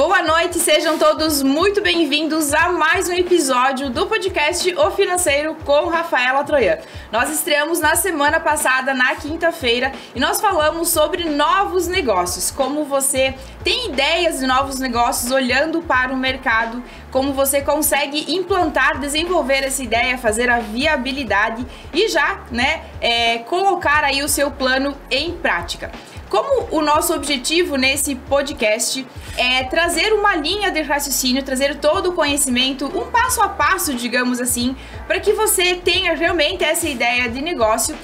Boa noite, sejam todos muito bem-vindos a mais um episódio do podcast O Financeiro com Rafaela Troian. Nós estreamos na semana passada, na quinta-feira, e nós falamos sobre novos negócios, como você tem ideias de novos negócios olhando para o mercado, como você consegue implantar, desenvolver essa ideia, fazer a viabilidade e já, colocar aí o seu plano em prática. Como o nosso objetivo nesse podcast é trazer uma linha de raciocínio, trazer todo o conhecimento, um passo a passo, digamos assim, para que você tenha realmente essa ideia de negócio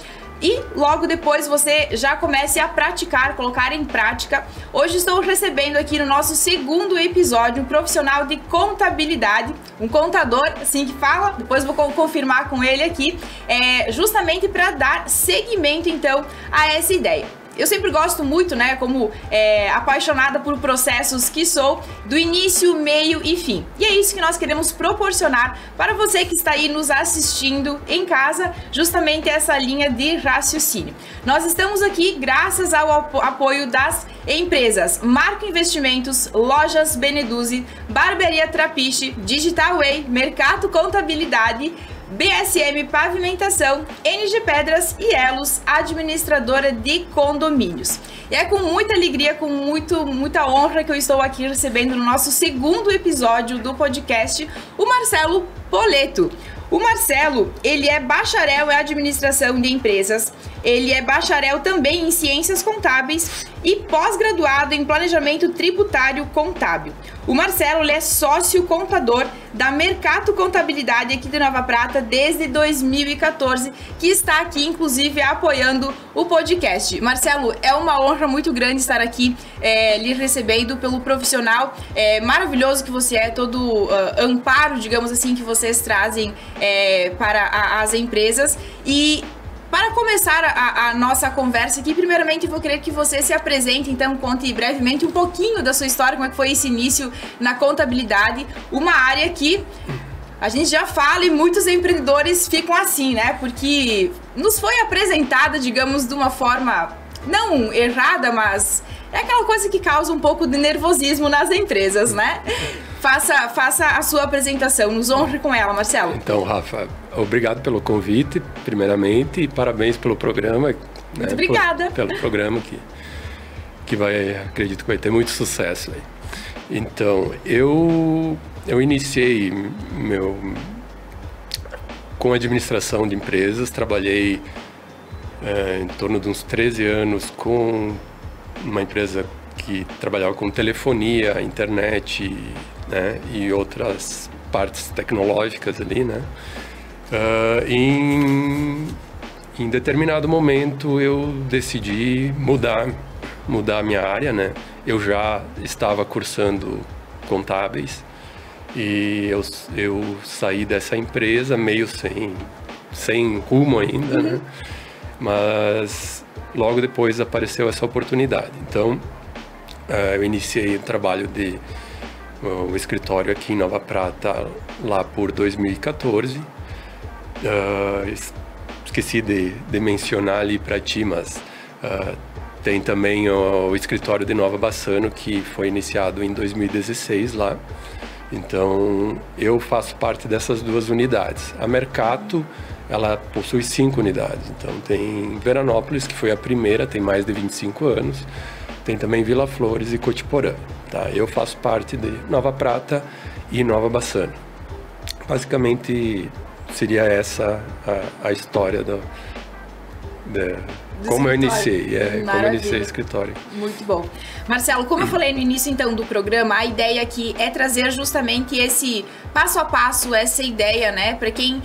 e logo depois você já comece a praticar, colocar em prática. Hoje estou recebendo aqui no nosso segundo episódio um profissional de contabilidade, um contador, assim que fala, depois vou confirmar com ele aqui, justamente para dar seguimento então a essa ideia. Eu sempre gosto muito, como apaixonada por processos que sou, do início, meio e fim. E é isso que nós queremos proporcionar para você que está aí nos assistindo em casa, justamente essa linha de raciocínio. Nós estamos aqui graças ao apoio das empresas Marco Investimentos, Lojas Beneduzzi, Barbearia Trapiche, Digital Way, Mercado Contabilidade, BSM Pavimentação, NG Pedras e Elos, administradora de condomínios. E é com muita alegria, com muita honra que eu estou aqui recebendo no nosso segundo episódio do podcast o Marcelo Poleto. O Marcelo, ele é bacharel em administração de empresas, ele é bacharel também em ciências contábeis e pós-graduado em planejamento tributário contábil. O Marcelo, ele é sócio contador da Mercado Contabilidade aqui de Nova Prata desde 2014, que está aqui, inclusive, apoiando o podcast. Marcelo, é uma honra muito grande estar aqui lhe recebendo pelo profissional maravilhoso que você é, todo amparo, digamos assim, que vocês trazem para as empresas. E para começar a nossa conversa aqui, primeiramente eu vou querer que você se apresente, então conte brevemente um pouquinho da sua história, como é que foi esse início na contabilidade, uma área que a gente já fala e muitos empreendedores ficam assim, porque nos foi apresentada, digamos, de uma forma não errada, mas é aquela coisa que causa um pouco de nervosismo nas empresas, Faça a sua apresentação, nos honre com ela, Marcelo. Então, Rafa, obrigado pelo convite, primeiramente, e parabéns pelo programa. Muito obrigada. Pelo programa que acredito que vai ter muito sucesso aí. Então, eu iniciei com administração de empresas, trabalhei em torno de uns 13 anos com uma empresa que trabalhava com telefonia, internet, e outras partes tecnológicas ali, Em determinado momento eu decidi mudar a minha área, Eu já estava cursando contábeis e eu saí dessa empresa meio sem rumo ainda, Mas logo depois apareceu essa oportunidade. Então, eu iniciei o trabalho o escritório aqui em Nova Prata lá por 2014. Esqueci de mencionar ali para ti, mas tem também o escritório de Nova Bassano, que foi iniciado em 2016 lá. Então, eu faço parte dessas duas unidades. A Mercato, ela possui 5 unidades. Então, tem Veranópolis, que foi a primeira, tem mais de 25 anos. Tem também Vila Flores e Cotiporã. Eu faço parte de Nova Prata e Nova Bassano. Basicamente, seria essa a história como eu iniciei, como eu iniciei o escritório. Muito bom. Marcelo, como eu falei no início então do programa, a ideia aqui é trazer justamente esse passo a passo, essa ideia, para quem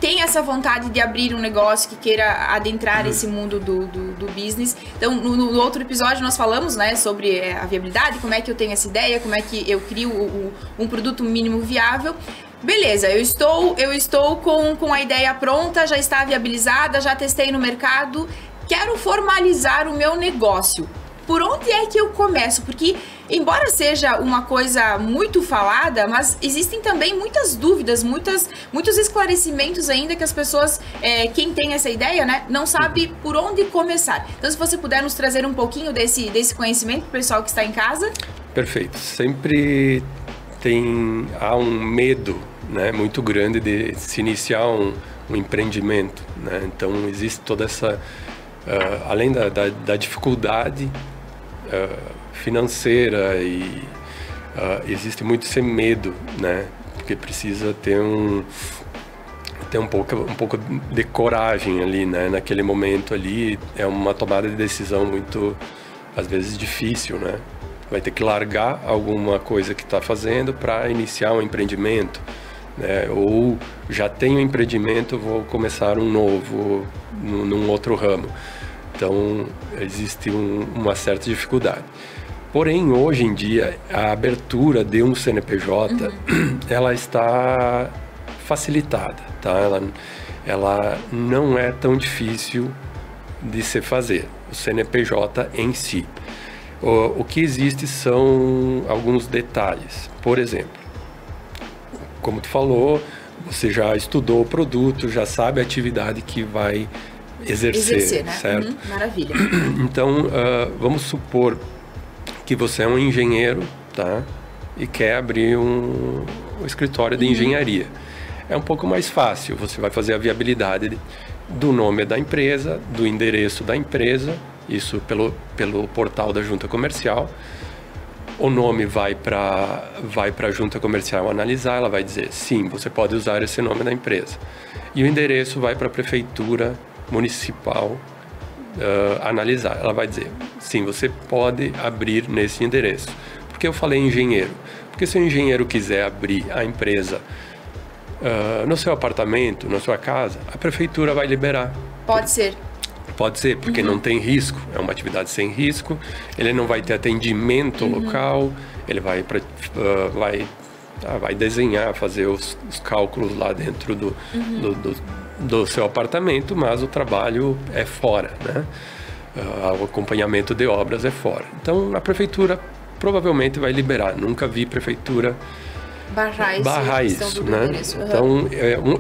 tem essa vontade de abrir um negócio, que queira adentrar esse mundo do business. Então, no outro episódio nós falamos, sobre a viabilidade, como é que eu tenho essa ideia, como é que eu crio um produto mínimo viável. Beleza, eu estou com a ideia pronta, já está viabilizada, já testei no mercado, quero formalizar o meu negócio. Por onde é que eu começo? Porque, embora seja uma coisa muito falada, mas existem também muitas dúvidas, muitos esclarecimentos ainda que as pessoas, quem tem essa ideia, não sabe por onde começar. Então, se você puder nos trazer um pouquinho desse conhecimento para o pessoal que está em casa. Perfeito. Sempre há um medo, né, muito grande de se iniciar um empreendimento, né? Então existe toda essa, além da dificuldade financeira, e existe muito esse medo, né? Porque precisa ter um pouco de coragem ali, né? Naquele momento ali é uma tomada de decisão muito, às vezes, difícil, né? Vai ter que largar alguma coisa que está fazendo para iniciar um empreendimento, né? Ou já tenho um empreendimento, vou começar um novo num outro ramo. Então existe uma certa dificuldade. Porém, hoje em dia, a abertura de um CNPJ, ela está facilitada, tá? Ela não é tão difícil de se fazer, o CNPJ em si. O que existe são alguns detalhes. Por exemplo, como tu falou, você já estudou o produto, já sabe a atividade que vai exercer, né? Certo? Maravilha. Então, vamos supor que você é um engenheiro, tá? E quer abrir um escritório de engenharia. É um pouco mais fácil, você vai fazer a viabilidade do nome da empresa, do endereço da empresa, isso pelo portal da Junta Comercial. O nome vai para a Junta Comercial analisar, ela vai dizer, sim, você pode usar esse nome da empresa. E o endereço vai para a Prefeitura Municipal analisar. Ela vai dizer, sim, você pode abrir nesse endereço. Por que eu falei engenheiro? Porque se o engenheiro quiser abrir a empresa no seu apartamento, na sua casa, a Prefeitura vai liberar. Pode ser. Pode ser, porque não tem risco, é uma atividade sem risco, ele não vai ter atendimento local, ele vai desenhar, fazer os cálculos lá dentro do seu apartamento, mas o trabalho é fora, né? O acompanhamento de obras é fora. Então, a Prefeitura provavelmente vai liberar. Nunca vi Prefeitura barrar isso, né? Então,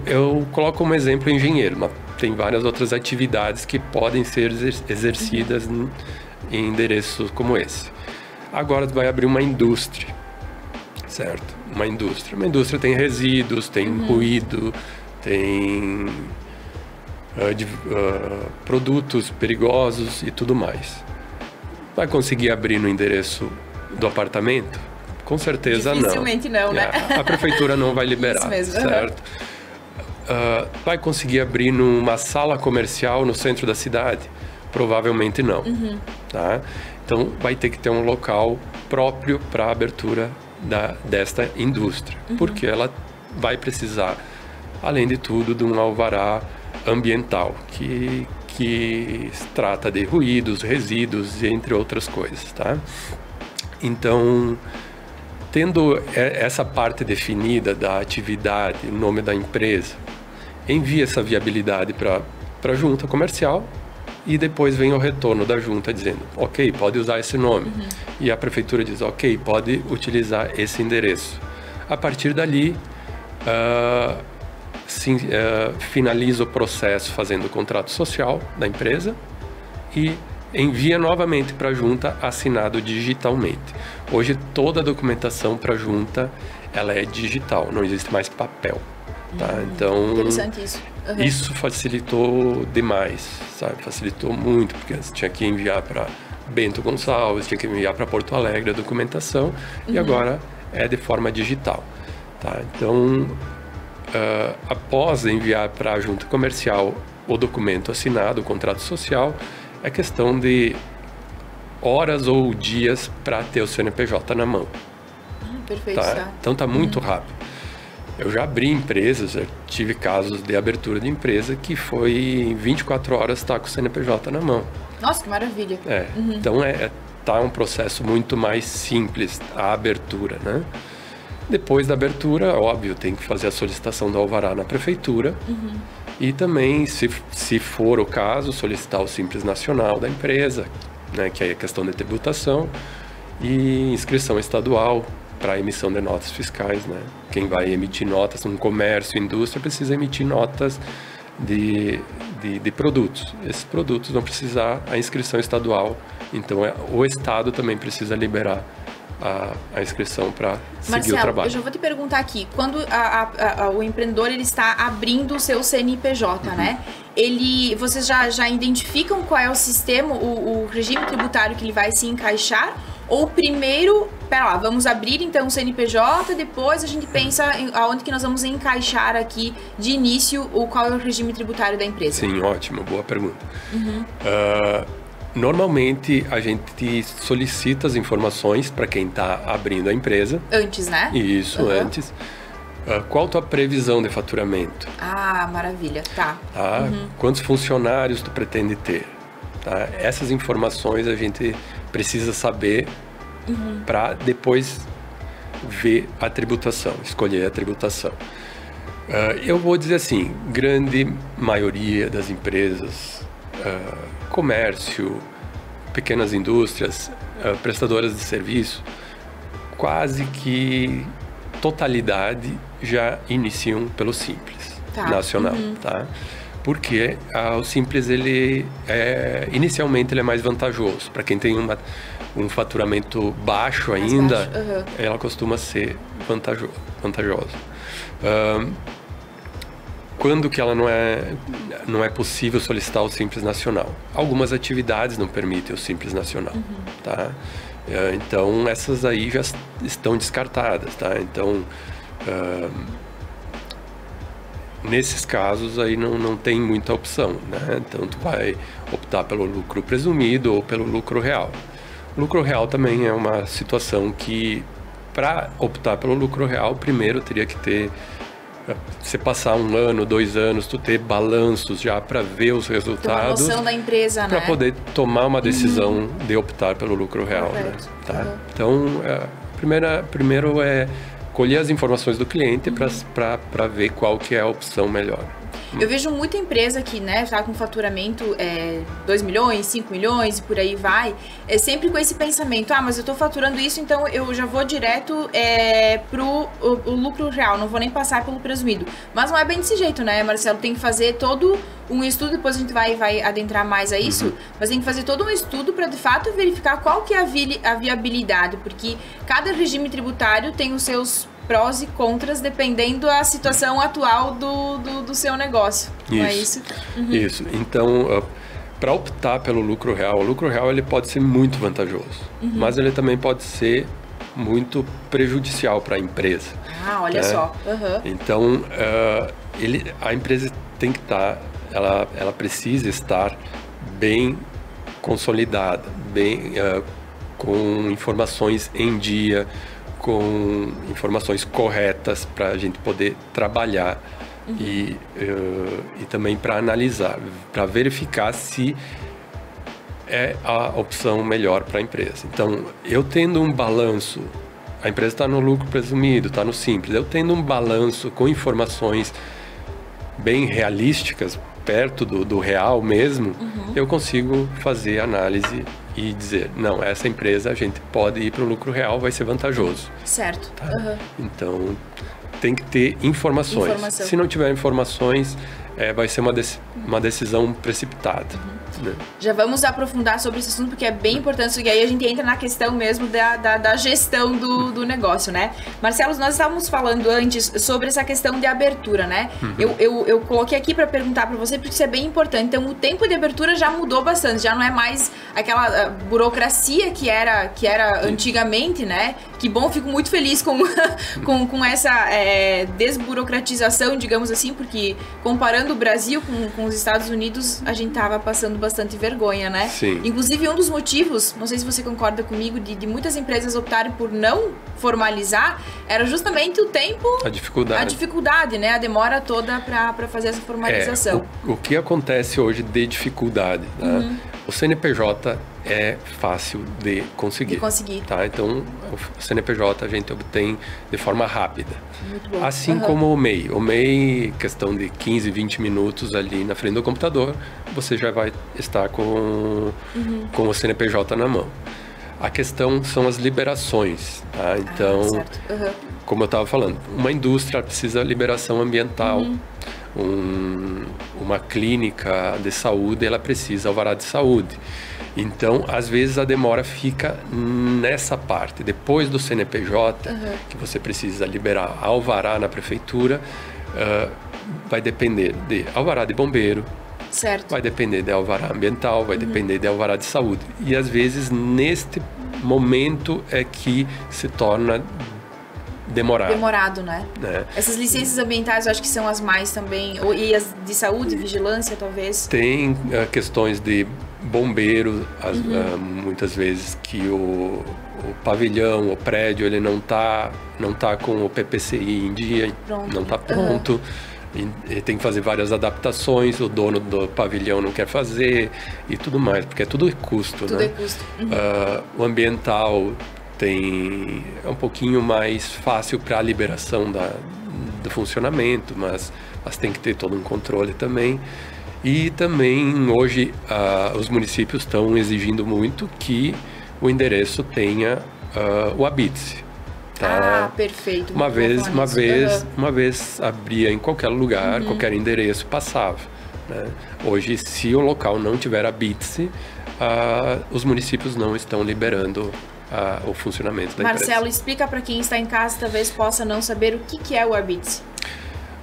eu coloco como exemplo o engenheiro, mas tem várias outras atividades que podem ser exercidas em endereços como esse. Agora vai abrir uma indústria, certo? Uma indústria tem resíduos, tem ruído, tem produtos perigosos e tudo mais. Vai conseguir abrir no endereço do apartamento? Com certeza não. Dificilmente não, né? A Prefeitura não vai liberar, Isso mesmo. certo? Vai conseguir abrir numa sala comercial no centro da cidade? Provavelmente não. Tá? Então, vai ter que ter um local próprio para a abertura desta indústria. Porque ela vai precisar, além de tudo, de um alvará ambiental, que trata de ruídos, resíduos, entre outras coisas. Tá? Então, tendo essa parte definida da atividade, o nome da empresa, envia essa viabilidade para a junta comercial e depois vem o retorno da junta dizendo, ok, pode usar esse nome. E a prefeitura diz, ok, pode utilizar esse endereço. A partir dali, finaliza o processo fazendo o contrato social da empresa e envia novamente para a junta assinado digitalmente. Hoje toda a documentação para a junta ela é digital, não existe mais papel. Tá? Então, interessante isso. Isso facilitou demais, sabe? Facilitou muito, porque antes tinha que enviar para Bento Gonçalves, tinha que enviar para Porto Alegre a documentação e agora é de forma digital. Tá? Então, após enviar para a junta comercial o documento assinado, o contrato social, é questão de horas ou dias para ter o CNPJ na mão. Perfeito. Tá? Então tá muito rápido. Eu já abri empresas, eu tive casos de abertura de empresa que foi em 24 horas tá com o CNPJ na mão. Nossa, que maravilha. Então tá um processo muito mais simples a abertura, né? Depois da abertura, óbvio, tem que fazer a solicitação do alvará na prefeitura e também, se for o caso, solicitar o Simples Nacional da empresa, né, que é a questão de tributação, e inscrição estadual para emissão de notas fiscais, né? Quem vai emitir notas, um comércio, indústria, precisa emitir notas de produtos. Esses produtos vão precisar a inscrição estadual, então o Estado também precisa liberar a inscrição para seguir Marcelo, o trabalho. Eu já vou te perguntar aqui, quando o empreendedor ele está abrindo o seu CNPJ, né? Vocês já identificam qual é o sistema, o regime tributário que ele vai se encaixar? Ou primeiro, vamos abrir então o CNPJ, depois a gente pensa aonde que nós vamos encaixar aqui de início qual é o regime tributário da empresa? Sim, ótimo, boa pergunta. Normalmente a gente solicita as informações para quem está abrindo a empresa. Antes, né? Isso, antes. Qual a tua previsão de faturamento? Ah, maravilha, tá. Quantos funcionários tu pretende ter? Tá? Essas informações a gente precisa saber para depois ver a tributação, escolher a tributação. Eu vou dizer assim, grande maioria das empresas, comércio, pequenas indústrias, prestadoras de serviço, quase que totalidade já iniciam pelo Simples Nacional, tá? Porque o Simples, inicialmente ele é mais vantajoso. Para quem tem um faturamento baixo ainda, ela costuma ser vantajosa. Quando que ela não é possível solicitar o Simples Nacional? Algumas atividades não permitem o Simples Nacional, tá? Então, essas aí já estão descartadas, tá? Então, nesses casos aí não tem muita opção, né? Então, tu vai optar pelo lucro presumido ou pelo lucro real. O lucro real também é uma situação que, para optar pelo lucro real, primeiro teria que ter... Você passar 1 ano, 2 anos, tu ter balanços já para ver os resultados, noção da empresa, para poder tomar uma decisão de optar pelo lucro real, né? Tá? Então, primeiro é colher as informações do cliente para ver qual que é a opção melhor. Eu vejo muita empresa que, né, tá com faturamento 2 milhões, 5 milhões e por aí vai, sempre com esse pensamento, mas eu tô faturando isso, então eu já vou direto pro o lucro real, não vou nem passar pelo presumido. Mas não é bem desse jeito, né, Marcelo? Tem que fazer todo um estudo, depois a gente vai adentrar mais a isso, mas tem que fazer todo um estudo para de fato verificar qual que é a viabilidade, porque cada regime tributário tem os seus prós e contras dependendo da situação atual do seu negócio. Isso. Não é isso? Isso. Então, para optar pelo lucro real, o lucro real ele pode ser muito vantajoso, mas ele também pode ser muito prejudicial para a empresa. Olha só. Então, a empresa tem que estar, ela precisa estar bem consolidada, bem com informações em dia, com informações corretas para a gente poder trabalhar e também para analisar, para verificar se é a opção melhor para a empresa. Então, eu tendo um balanço, a empresa está no lucro presumido, está no Simples, eu tendo um balanço com informações bem realísticas, perto do real mesmo, eu consigo fazer análise e dizer, não, essa empresa a gente pode ir para o lucro real, vai ser vantajoso. Certo. Tá? Então, tem que ter informações. Se não tiver informações, vai ser uma decisão precipitada. Né? Já vamos aprofundar sobre esse assunto, porque é bem importante, e aí a gente entra na questão mesmo da gestão do negócio, né? Marcelo, nós estávamos falando antes sobre essa questão de abertura, né? Eu coloquei aqui para perguntar para você, porque isso é bem importante. Então, o tempo de abertura já mudou bastante, já não é mais aquela burocracia que era antigamente, né? Que bom, fico muito feliz com essa desburocratização, digamos assim, porque comparando o Brasil com os Estados Unidos, a gente tava passando bastante vergonha, né? Sim. Inclusive, um dos motivos, não sei se você concorda comigo, de muitas empresas optarem por não formalizar, era justamente o tempo... A dificuldade, né? A demora toda para fazer essa formalização. O que acontece hoje de dificuldade, né? O CNPJ é fácil de conseguir. Tá? Então, o CNPJ a gente obtém de forma rápida. Muito bom. Assim como o MEI. O MEI, questão de 15, 20 minutos ali na frente do computador, você já vai estar com o CNPJ na mão. A questão são as liberações. Tá? Então, como eu estava falando, uma indústria precisa de liberação ambiental. Uma clínica de saúde, ela precisa alvará de saúde. Então, às vezes a demora fica nessa parte. Depois do CNPJ, que você precisa liberar alvará na prefeitura, vai depender de alvará de bombeiro, certo. Vai depender de alvará ambiental, vai depender de alvará de saúde. E às vezes, neste momento é que se torna demorado, né? Essas licenças ambientais eu acho que são as mais também, e as de saúde, vigilância talvez. Tem questões de bombeiro, muitas vezes que o pavilhão, o prédio, ele não tá com o PPCI em dia, não está pronto. E tem que fazer várias adaptações, o dono do pavilhão não quer fazer e tudo mais, porque é tudo custo, tudo né? É custo. O ambiental é um pouquinho mais fácil para a liberação do funcionamento, mas tem que ter todo um controle também. E também hoje os municípios estão exigindo muito que o endereço tenha o habite. Tá? Perfeito. Uma vez abria em qualquer lugar, qualquer endereço passava, né? Hoje, se o local não tiver habite, os municípios não estão liberando o funcionamento da empresa. Marcelo, explica para quem está em casa, talvez possa não saber o que é o habite.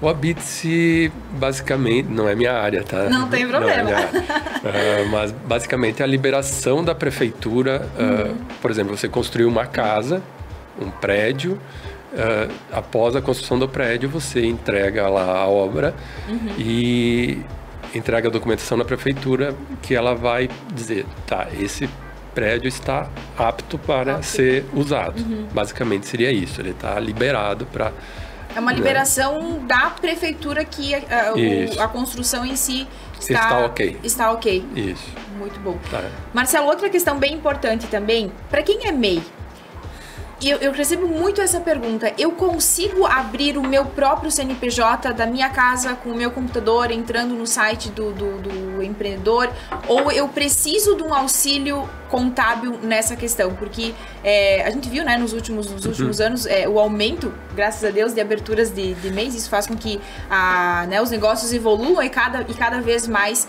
O habite, basicamente, não é minha área, tá? Não tem problema. Mas, basicamente, é a liberação da prefeitura. Por exemplo, você construiu uma casa, um prédio, após a construção do prédio, você entrega lá a obra e entrega a documentação na prefeitura, que ela vai dizer, esse prédio está apto para ser usado. Basicamente seria isso, ele está liberado para... É uma liberação da prefeitura que a construção em si está ok. Está ok. Isso. Muito bom. Marcelo, outra questão bem importante também, para quem é MEI, eu recebo muito essa pergunta. Eu consigo abrir o meu próprio CNPJ da minha casa com o meu computador, entrando no site do empreendedor? Ou eu preciso de um auxílio contábil nessa questão? Porque a gente viu, né, nos últimos anos o aumento, graças a Deus, de aberturas de MEIs. Isso faz com que os negócios evoluam e cada vez mais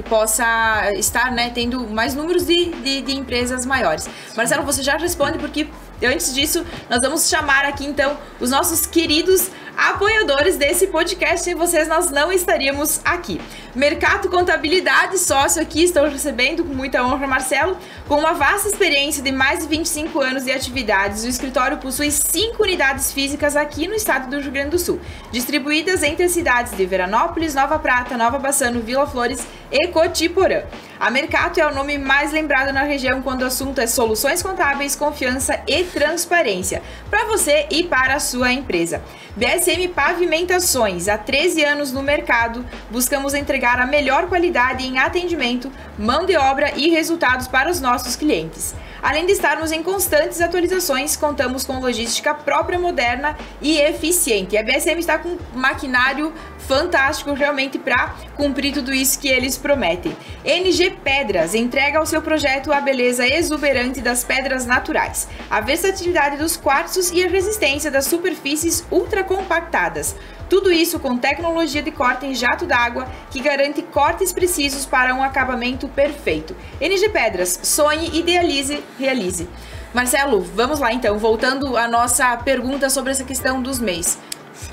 possa estar, né, tendo mais números de empresas maiores. Marcelo, você já responde, porque antes disso, nós vamos chamar aqui, então, os nossos queridos apoiadores desse podcast. Sem vocês, nós não estaríamos aqui. Mercato Contabilidade, sócio aqui, estou recebendo com muita honra, Marcelo. Com uma vasta experiência de mais de 25 anos de atividades, o escritório possui 5 unidades físicas aqui no estado do Rio Grande do Sul, distribuídas entre as cidades de Veranópolis, Nova Prata, Nova Bassano, Vila Flores e Cotiporã. A Mercato é o nome mais lembrado na região quando o assunto é soluções contábeis, confiança e transparência, para você e para a sua empresa. BSM Pavimentações, há 13 anos no mercado, buscamos entregar a melhor qualidade em atendimento, mão de obra e resultados para os nossos clientes. Além de estarmos em constantes atualizações, contamos com logística própria, moderna e eficiente. A BSM está com maquinário fantástico realmente para cumprir tudo isso que eles prometem. NG Pedras entrega ao seu projeto a beleza exuberante das pedras naturais, a versatilidade dos quartzos e a resistência das superfícies ultra compactadas. Tudo isso com tecnologia de corte em jato d'água que garante cortes precisos para um acabamento perfeito. NG Pedras, sonhe, idealize, realize. Marcelo, vamos lá então, voltando à nossa pergunta sobre essa questão dos MEIs.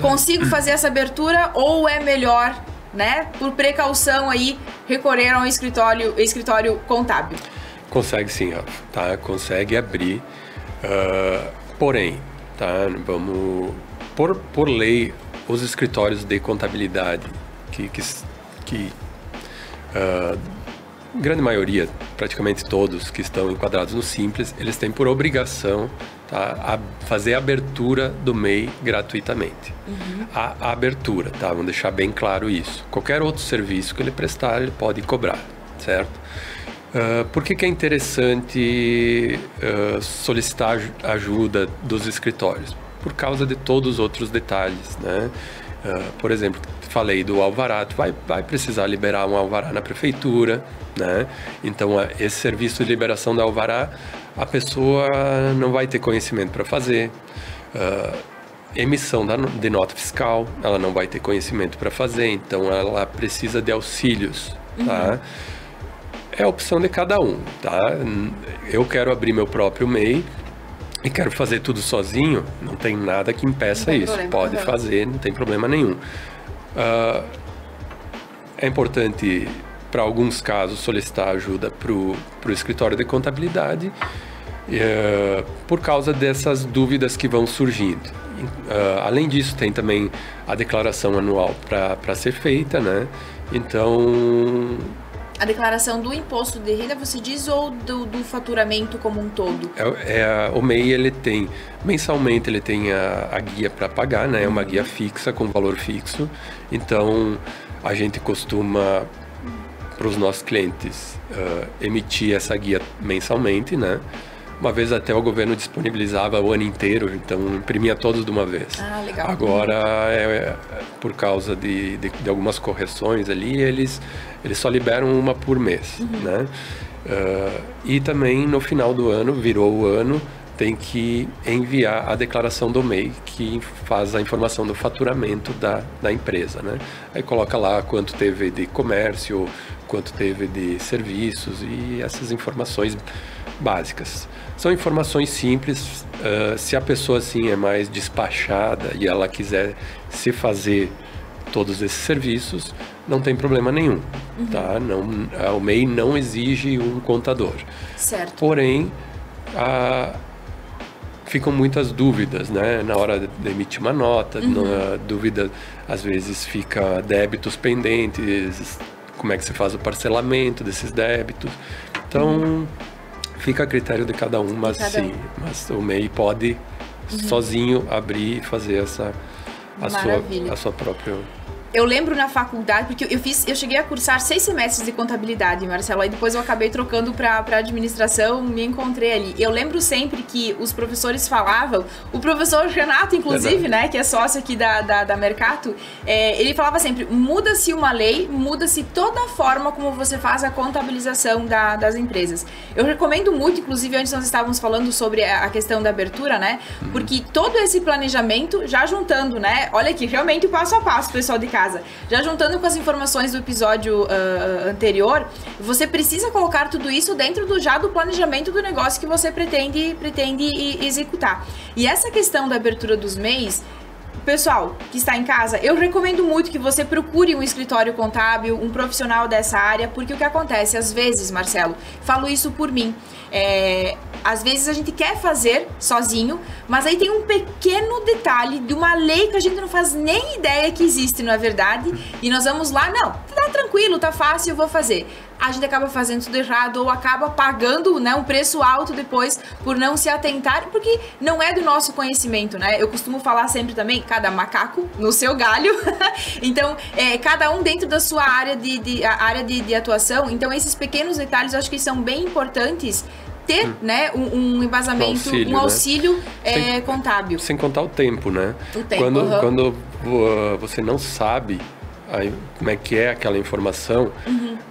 Consigo fazer essa abertura ou é melhor, né, por precaução aí, recorrer a um escritório contábil? Consegue sim, Rafa, tá? Consegue abrir, porém, tá? Vamos, por lei, os escritórios de contabilidade, que grande maioria, praticamente todos que estão enquadrados no Simples, eles têm por obrigação, tá, fazer a abertura do MEI gratuitamente. A abertura, tá? Vamos deixar bem claro isso. Qualquer outro serviço que ele prestar, ele pode cobrar, certo? Por que é interessante solicitar ajuda dos escritórios? Por causa de todos os outros detalhes, né? Por exemplo, falei do alvará, tu vai precisar liberar um alvará na prefeitura, né? Então, esse serviço de liberação do alvará, a pessoa não vai ter conhecimento para fazer. Emissão de nota fiscal, ela não vai ter conhecimento para fazer, então ela precisa de auxílios, tá? É a opção de cada um, tá? Eu quero abrir meu próprio MEI e quero fazer tudo sozinho, não tem nada que impeça isso. Pode fazer, não tem problema nenhum. É importante, para alguns casos, solicitar ajuda para o escritório de contabilidade por causa dessas dúvidas que vão surgindo. Além disso, tem também a declaração anual para ser feita, né? Então... A declaração do imposto de renda, você diz, ou do faturamento como um todo? O MEI, ele tem, mensalmente, ele tem a guia para pagar, né? É uma guia fixa, com valor fixo. Então, a gente costuma, para os nossos clientes, emitir essa guia mensalmente, né? Uma vez até o governo disponibilizava o ano inteiro, então imprimia todos de uma vez. Ah, legal. Agora, por causa de algumas correções ali, eles só liberam uma por mês, né? E também no final do ano, virou o ano, tem que enviar a declaração do MEI, que faz a informação do faturamento da empresa, né? Aí coloca lá quanto teve de comércio, quanto teve de serviços e essas informações básicas. São informações simples. Se a pessoa assim é mais despachada e ela quiser se fazer todos esses serviços, não tem problema nenhum, tá? Não, o MEI não exige um contador. Certo. Porém, ficam muitas dúvidas, né? Na hora de emitir uma nota, dúvida, às vezes fica débitos pendentes, como é que se faz o parcelamento desses débitos. Então, fica a critério de cada um, mas sim, mas o MEI pode sozinho abrir e fazer a sua própria... Eu lembro na faculdade, porque eu cheguei a cursar 6 semestres de contabilidade, Marcelo, aí depois eu acabei trocando para administração, me encontrei ali. Eu lembro sempre que os professores falavam, o professor Renato, inclusive, né, que é sócio aqui da Mercato, ele falava sempre, muda-se uma lei, muda-se toda a forma como você faz a contabilização das empresas. Eu recomendo muito, inclusive, antes nós estávamos falando sobre a questão da abertura, né, porque todo esse planejamento, já juntando, né, olha aqui, realmente o passo a passo, pessoal de casa, já juntando com as informações do episódio anterior, você precisa colocar tudo isso dentro do planejamento do negócio que você pretende executar. E essa questão da abertura dos MEIs, pessoal que está em casa, eu recomendo muito que você procure um escritório contábil, um profissional dessa área, porque o que acontece, às vezes, Marcelo, falo isso por mim, às vezes a gente quer fazer sozinho, mas aí tem um pequeno detalhe de uma lei que a gente não faz nem ideia que existe, não é verdade? E nós vamos lá, não, tá tranquilo, tá fácil, eu vou fazer. A gente acaba fazendo tudo errado ou acaba pagando, né, um preço alto depois por não se atentar, porque não é do nosso conhecimento, né? Eu costumo falar sempre também, cada macaco no seu galho. Então, cada um dentro da sua área de atuação. Então, esses pequenos detalhes eu acho que são bem importantes ter, né, um embasamento, um auxílio né? Contábil. Sem contar o tempo, né? O tempo, quando você não sabe como é que é aquela informação,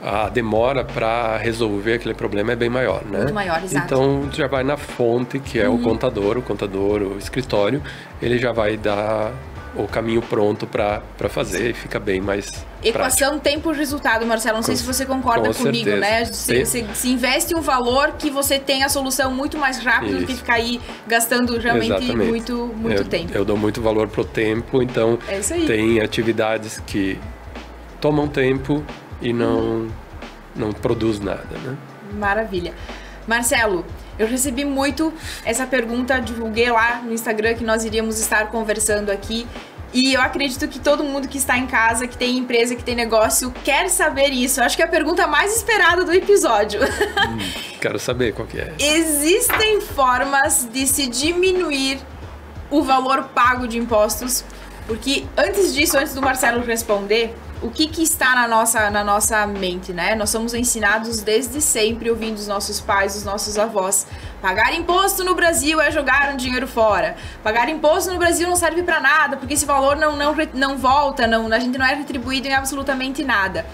a demora para resolver aquele problema é bem maior, né? Muito maior, exato. Então, já vai na fonte, que é o contador, o escritório, ele já vai dar o caminho pronto para fazer e fica bem mais equação tempo-resultado, Marcelo. Não sei se você concorda comigo, né? Se investe um valor que você tem a solução muito mais rápido do que ficar aí gastando realmente muito tempo. Eu dou muito valor pro tempo, então tem atividades que tomam tempo e não produz nada, né? Maravilha. Marcelo, eu recebi muito essa pergunta, divulguei lá no Instagram que nós iríamos estar conversando aqui. E eu acredito que todo mundo que está em casa, que tem empresa, que tem negócio, quer saber isso. Eu acho que é a pergunta mais esperada do episódio. Quero saber qual que é. Existem formas de se diminuir o valor pago de impostos? Porque antes disso, antes do Marcelo responder, o que está na nossa mente, né? Nós somos ensinados desde sempre, ouvindo os nossos pais, os nossos avós. Pagar imposto no Brasil é jogar um dinheiro fora. Pagar imposto no Brasil não serve para nada, porque esse valor não volta, a gente não é retribuído em absolutamente nada.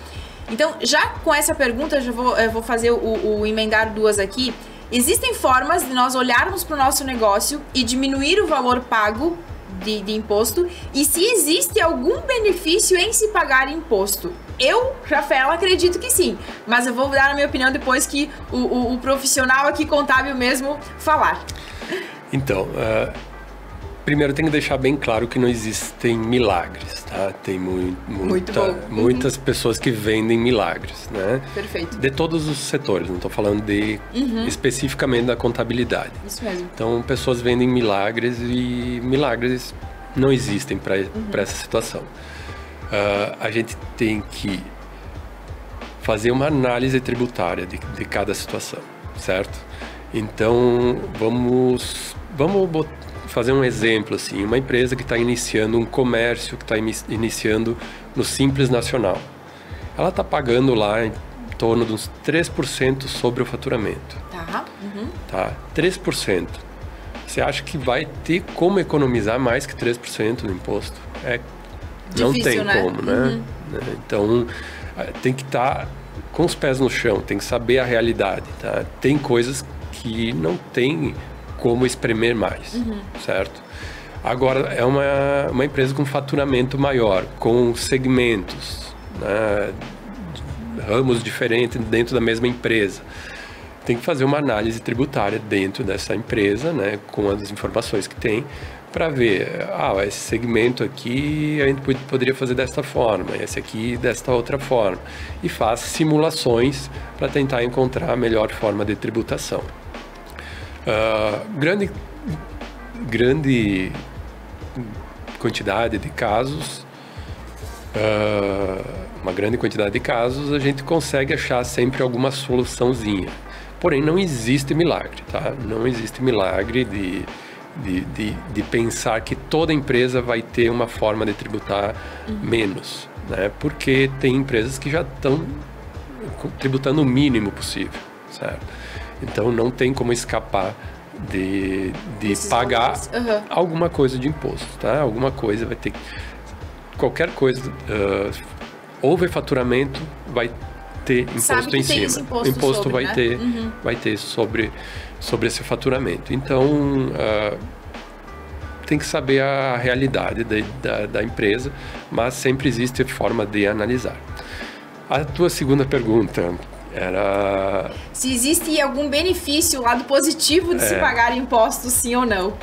Então, já com essa pergunta, eu vou fazer o emendar duas aqui. Existem formas de nós olharmos para o nosso negócio e diminuir o valor pago de imposto e se existe algum benefício em se pagar imposto. Eu, Rafaela, acredito que sim, mas eu vou dar a minha opinião depois que o profissional aqui contábil mesmo falar. Então, primeiro tem que deixar bem claro que não existem milagres, tá? Tem muitas pessoas que vendem milagres, né? Perfeito. De todos os setores, não estou falando de especificamente da contabilidade. Isso mesmo. Então, pessoas vendem milagres e milagres não existem para essa situação. A gente tem que fazer uma análise tributária de cada situação, certo? Então, vamos fazer um exemplo assim, uma empresa que está iniciando um comércio, que está iniciando no Simples Nacional. Ela está pagando lá em torno de uns 3% sobre o faturamento. Tá? 3%. Você acha que vai ter como economizar mais que 3% no imposto? Não tem como, né? Então, tem que estar com os pés no chão, tem que saber a realidade, tá? Tem coisas que não tem como espremer mais, certo? Agora, é uma empresa com faturamento maior, com segmentos, né, ramos diferentes dentro da mesma empresa. Tem que fazer uma análise tributária dentro dessa empresa, né, com as informações que tem, para ver, esse segmento aqui a gente poderia fazer desta forma, esse aqui desta outra forma. E faz simulações para tentar encontrar a melhor forma de tributação. Grande quantidade de casos, uma grande quantidade de casos, a gente consegue achar sempre alguma soluçãozinha. Porém, não existe milagre, tá? Não existe milagre de pensar que toda empresa vai ter uma forma de tributar menos, né? Porque tem empresas que já estão tributando o mínimo possível, certo? Então, não tem como escapar de pagar alguma coisa de imposto, tá? Alguma coisa vai ter que... Qualquer coisa, houve faturamento, vai ter imposto em cima. O imposto sobre, vai ter sobre esse faturamento. Então, tem que saber a realidade da empresa, mas sempre existe forma de analisar. A tua segunda pergunta era... se existe algum benefício, lado positivo de se pagar impostos, sim ou não?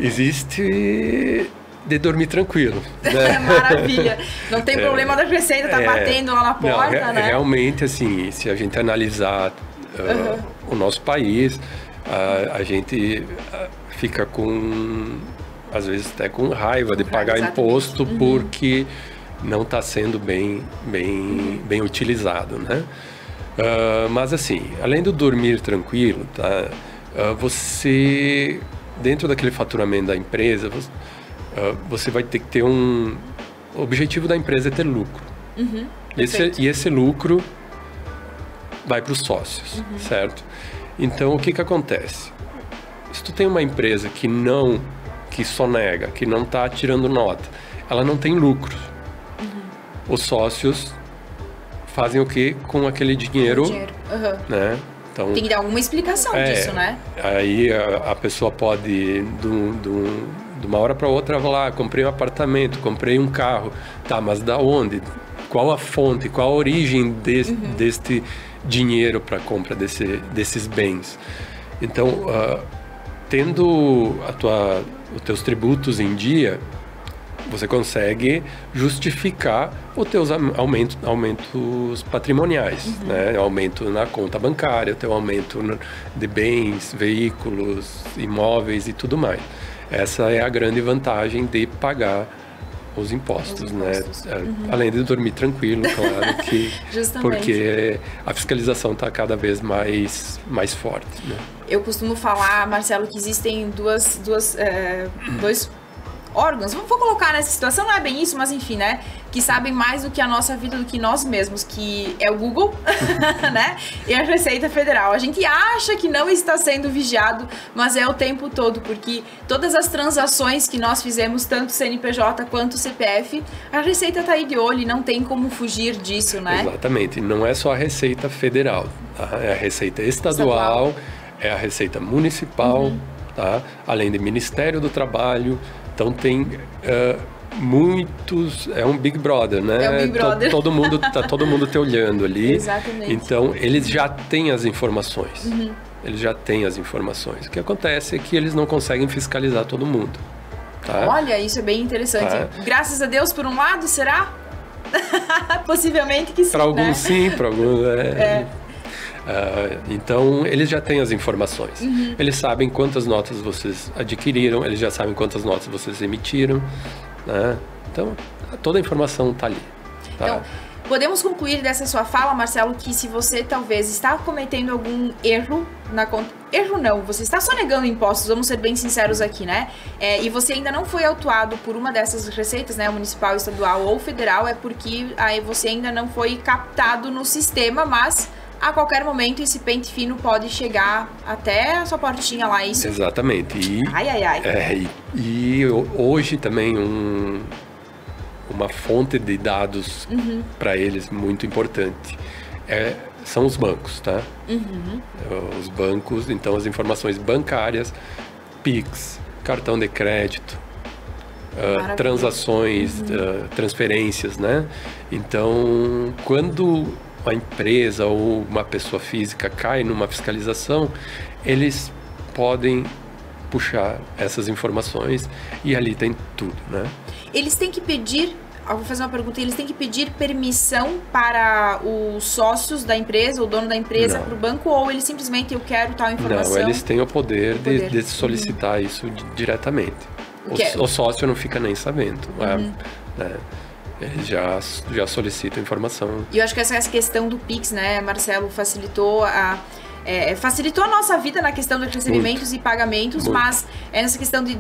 Existe de dormir tranquilo. Né? Maravilha. Não tem problema da Receita estar batendo lá na porta, né? Realmente, assim, se a gente analisar o nosso país, a gente fica às vezes até com raiva de pagar imposto porque não está sendo bem utilizado, né? Mas assim, além do dormir tranquilo, tá? Você, dentro daquele faturamento da empresa, você vai ter que ter o objetivo da empresa é ter lucro. E esse lucro vai para os sócios, certo? Então, o que acontece? Se tu tem uma empresa que sonega, que não está tirando nota, ela não tem lucro. Os sócios fazem o que com aquele dinheiro? Né? Então, tem que dar alguma explicação disso, né? Aí a pessoa pode, de uma hora para outra, falar, comprei um apartamento, comprei um carro. Tá, mas da onde? Qual a fonte? Qual a origem deste dinheiro para a compra desses bens? Então, tendo os teus tributos em dia, você consegue justificar os teus aumentos patrimoniais, né? Aumento na conta bancária, o teu aumento de bens, veículos, imóveis e tudo mais. Essa é a grande vantagem de pagar os impostos, né? Além de dormir tranquilo, claro, que porque a fiscalização está cada vez mais forte, né? Eu costumo falar, Marcelo, que existem dois órgãos, vou colocar nessa situação, não é bem isso, mas enfim, né, que sabem mais do que a nossa vida, do que nós mesmos, que é o Google, né, e a Receita Federal. A gente acha que não está sendo vigiado, mas é o tempo todo, porque todas as transações que nós fizemos, tanto CNPJ quanto CPF, a Receita está aí de olho e não tem como fugir disso, né? Exatamente, não é só a Receita Federal, tá? É a Receita Estadual, é a Receita Municipal, tá? Além do Ministério do Trabalho. Então tem muitos... É um Big Brother, né? É um Big Brother. Todo mundo te olhando ali. Exatamente. Então, eles já têm as informações. Eles já têm as informações. O que acontece é que eles não conseguem fiscalizar todo mundo. Tá? Olha, isso é bem interessante. Tá. Graças a Deus, por um lado, será? Possivelmente que sim, para alguns, né? Sim, para alguns então, eles já têm as informações. Eles sabem quantas notas vocês adquiriram, eles já sabem quantas notas vocês emitiram, né? Então, toda a informação está ali. Tá? Então, podemos concluir dessa sua fala, Marcelo, que se você talvez está cometendo algum erro na conta... Erro não, você está sonegando impostos, vamos ser bem sinceros aqui, né? E você ainda não foi autuado por uma dessas receitas, né? Municipal, estadual ou federal, é porque aí você ainda não foi captado no sistema, mas... A qualquer momento esse pente fino pode chegar até a sua portinha lá. Isso. Exatamente. E hoje também uma fonte de dados para eles muito importante são os bancos, tá? Os bancos, então as informações bancárias, Pix, cartão de crédito, transações, transferências, né? Então, quando uma empresa ou uma pessoa física cai numa fiscalização, eles podem puxar essas informações e ali tem tudo, né? Eles têm que pedir, eu vou fazer uma pergunta, eles têm que pedir permissão para os sócios da empresa, o dono da empresa, para o banco, ou eles simplesmente, eu quero tal informação? Não, eles têm o poder de solicitar isso diretamente. O sócio não fica nem sabendo, né? Eles já solicitam informação. E eu acho que essa questão do Pix, né, Marcelo, facilitou a nossa vida na questão dos recebimentos e pagamentos, mas nessa questão de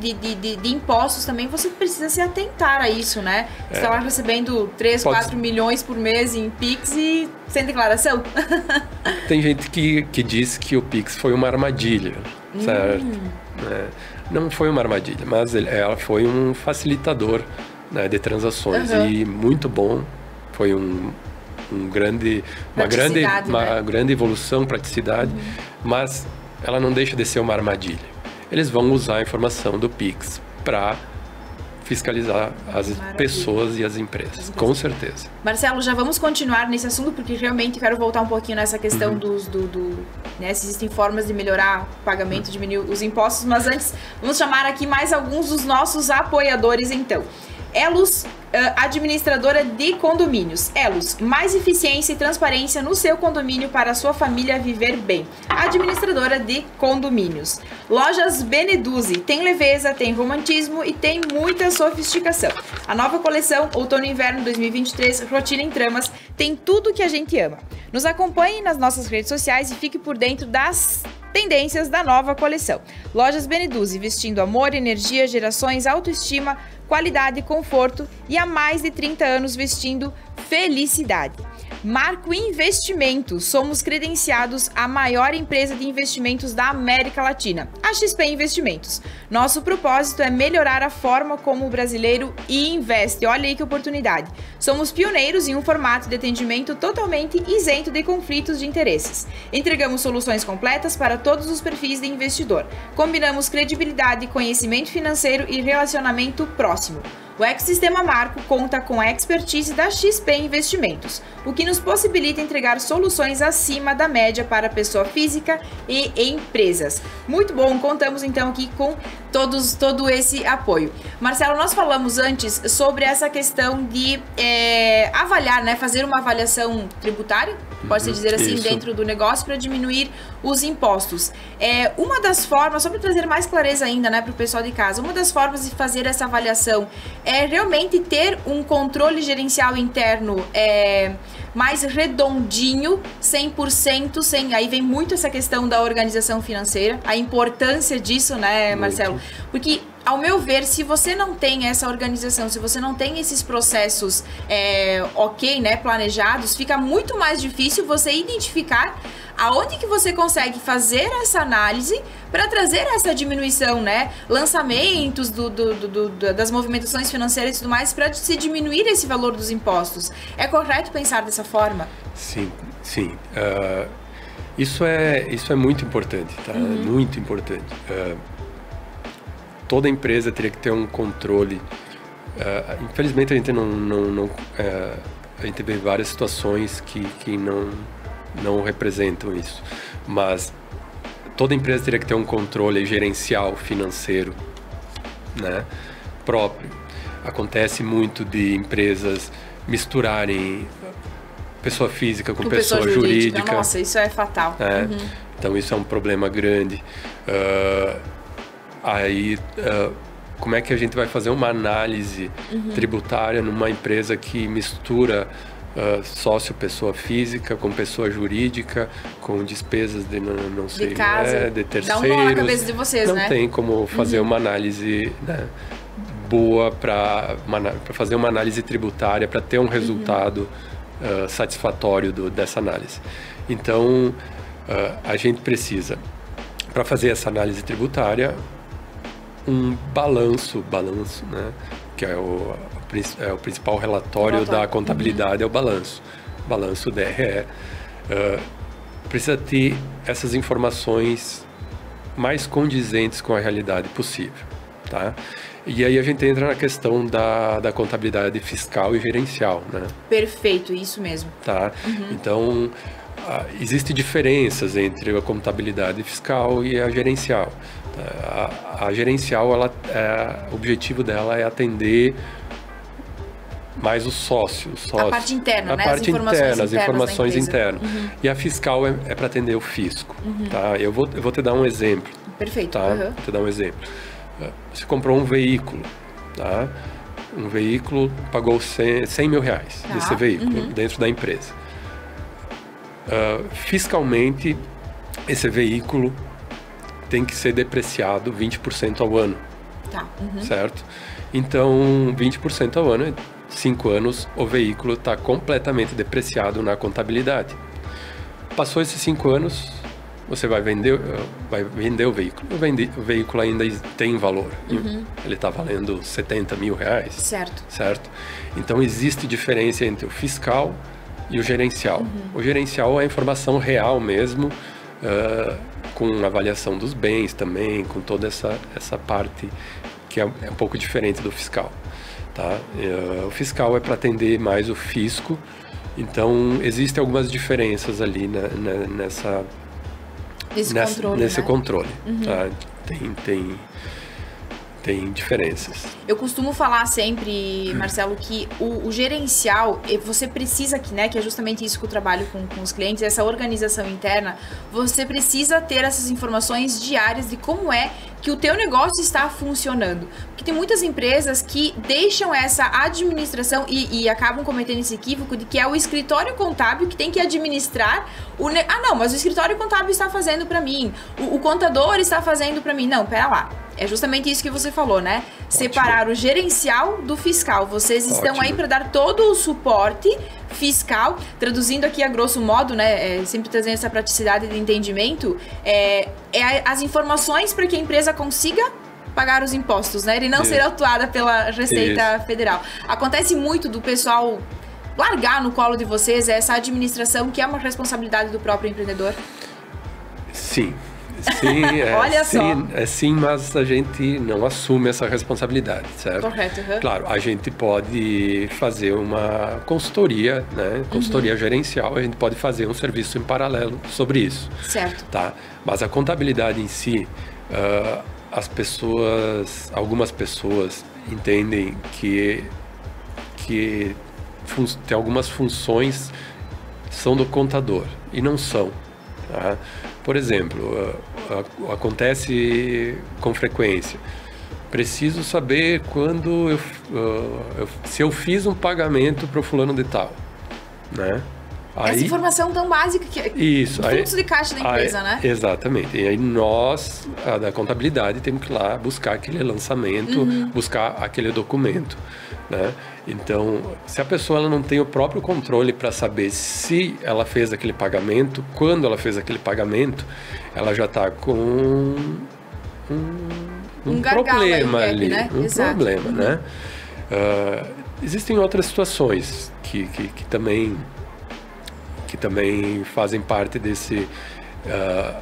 impostos também você precisa se atentar a isso, né? Você está lá recebendo 4 milhões por mês em Pix e sem declaração. Tem gente que diz que o Pix foi uma armadilha, certo? Não foi uma armadilha, mas ela foi um facilitador, né, de transações e muito bom. Foi uma grande evolução, praticidade, mas ela não deixa de ser uma armadilha. Eles vão usar a informação do Pix para fiscalizar as pessoas e as empresas, com certeza. Marcelo, já vamos continuar nesse assunto, porque realmente quero voltar um pouquinho nessa questão né, se existem formas de melhorar o pagamento, diminuir os impostos, mas antes vamos chamar aqui mais alguns dos nossos apoiadores, então. Elos, administradora de condomínios. Elos, mais eficiência e transparência no seu condomínio para a sua família viver bem. Administradora de condomínios. Lojas Beneduzzi, tem leveza, tem romantismo e tem muita sofisticação. A nova coleção Outono e Inverno 2023, Rotina em Tramas, tem tudo que a gente ama. Nos acompanhe nas nossas redes sociais e fique por dentro das tendências da nova coleção. Lojas Beneduzzi, vestindo amor, energia, gerações, autoestima, qualidade e conforto, e há mais de 30 anos vestindo felicidade. Marco Investimentos, somos credenciados à maior empresa de investimentos da América Latina, a XP Investimentos. Nosso propósito é melhorar a forma como o brasileiro investe. Olha aí que oportunidade. Somos pioneiros em um formato de atendimento totalmente isento de conflitos de interesses. Entregamos soluções completas para todos os perfis de investidor. Combinamos credibilidade, conhecimento financeiro e relacionamento próximo. O ecossistema Marco conta com a expertise da XP Investimentos, o que nos possibilita entregar soluções acima da média para pessoa física e empresas. Muito bom, contamos então aqui com todo esse apoio. Marcelo, nós falamos antes sobre essa questão de avaliar, né, fazer uma avaliação tributária, pode-se dizer assim, isso, dentro do negócio para diminuir os impostos. Uma das formas, só para trazer mais clareza ainda, né, para o pessoal de casa, uma das formas de fazer essa avaliação é realmente ter um controle gerencial interno mais redondinho, 100%, aí vem muito essa questão da organização financeira, a importância disso, né, Marcelo? Muito. Porque, ao meu ver, se você não tem essa organização, se você não tem esses processos né, planejados, fica muito mais difícil você identificar aonde que você consegue fazer essa análise para trazer essa diminuição, né? Lançamentos das movimentações financeiras e tudo mais, para se diminuir esse valor dos impostos. É correto pensar dessa forma? Sim. Isso é muito importante, tá? Muito importante. toda empresa teria que ter um controle. Infelizmente a gente a gente vê várias situações que não representam isso, mas toda empresa teria que ter um controle gerencial financeiro, né, próprio. Acontece muito de empresas misturarem pessoa física com pessoa jurídica. Nossa, isso é fatal. Então isso é um problema grande. Como é que a gente vai fazer uma análise tributária numa empresa que mistura sócio pessoa física com pessoa jurídica, com despesas de não sei, de casa, de terceiros? Dá um nó na cabeça de vocês, né? Não tem como fazer uma análise, né, boa para fazer uma análise tributária, para ter um resultado satisfatório dessa análise. Então, a gente precisa, para fazer essa análise tributária, um balanço, né, que é o principal relatório da contabilidade, é o balanço DRE. Precisa ter essas informações mais condizentes com a realidade possível, tá? E aí a gente entra na questão da contabilidade fiscal e gerencial, né? Perfeito, isso mesmo. Tá? Então, existem diferenças entre a contabilidade fiscal e a gerencial. A gerencial, o objetivo dela é atender mais o sócio. A parte interna, a né? parte interna, as informações internas. E a fiscal é para atender o fisco. Tá? Eu vou te dar um exemplo. Perfeito. Tá? Vou te dar um exemplo. Você comprou um veículo, tá? Um veículo, pagou 100 mil reais desse veículo dentro da empresa. Fiscalmente, esse veículo tem que ser depreciado 20% ao ano. Tá. Certo? Então, 20% ao ano, 5 anos, o veículo está completamente depreciado na contabilidade. Passou esses 5 anos, você vai vender o veículo. O veículo ainda tem valor. Ele está valendo 70 mil reais. Certo? Então, existe diferença entre o fiscal e o gerencial. O gerencial é a informação real mesmo, com avaliação dos bens também, com toda essa parte que é um pouco diferente do fiscal. Tá? O fiscal é para atender mais o fisco. Então, existem algumas diferenças ali nesse controle. Tá? Tem diferenças. Eu costumo falar sempre, Marcelo, que o gerencial, você precisa, né, que é justamente isso que eu trabalho com os clientes, essa organização interna, você precisa ter essas informações diárias de como é que o teu negócio está funcionando. Porque tem muitas empresas que deixam essa administração e acabam cometendo esse equívoco de que é o escritório contábil que tem que administrar mas o escritório contábil está fazendo para mim, o contador está fazendo para mim. Não, pera lá. É justamente isso que você falou, né? Ótimo. Separar o gerencial do fiscal. Vocês estão aí para dar todo o suporte fiscal, traduzindo aqui a grosso modo, né? Sempre trazendo essa praticidade de entendimento, as informações para que a empresa consiga pagar os impostos, né? E não ser autuada pela Receita Federal. Acontece muito do pessoal largar no colo de vocês essa administração, que é uma responsabilidade do próprio empreendedor? Sim. Sim, Olha só. Sim, mas a gente não assume essa responsabilidade, certo? Correto. Claro, a gente pode fazer uma consultoria, né? Consultoria gerencial, a gente pode fazer um serviço em paralelo sobre isso. Certo. Tá? Mas a contabilidade em si, algumas pessoas entendem que tem algumas funções são do contador e não são. Tá? Por exemplo, acontece com frequência. Preciso saber quando se eu fiz um pagamento para o fulano de tal, né? Essa informação tão básica que é o fluxo de caixa da empresa, né? Exatamente. E aí nós, da contabilidade, temos que ir lá buscar aquele lançamento, buscar aquele documento, né? Então, se a pessoa ela não tem o próprio controle para saber se ela fez aquele pagamento, quando ela fez aquele pagamento, ela já está com um problema ali, né? Problema, né? Existem outras situações que também fazem parte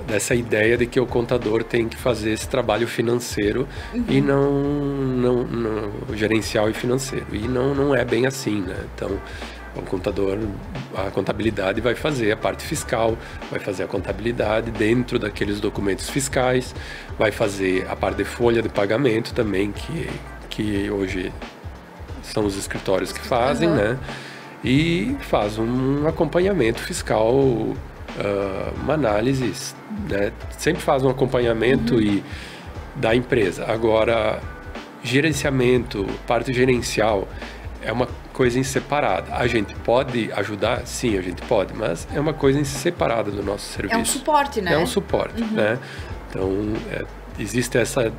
dessa ideia de que o contador tem que fazer esse trabalho financeiro e não gerencial e financeiro. E não é bem assim, né? Então, o contador, a contabilidade vai fazer a parte fiscal, vai fazer a contabilidade dentro daqueles documentos fiscais, vai fazer a parte de folha de pagamento também, que hoje são os escritórios que fazem, né? E faz um acompanhamento fiscal, uma análise, né? Sempre faz um acompanhamento da empresa. Agora, gerenciamento, parte gerencial, é uma coisa em separada. A gente pode ajudar? Sim, a gente pode, mas é uma coisa em separada do nosso serviço. É um suporte, né? É um suporte, né? Então, existe essa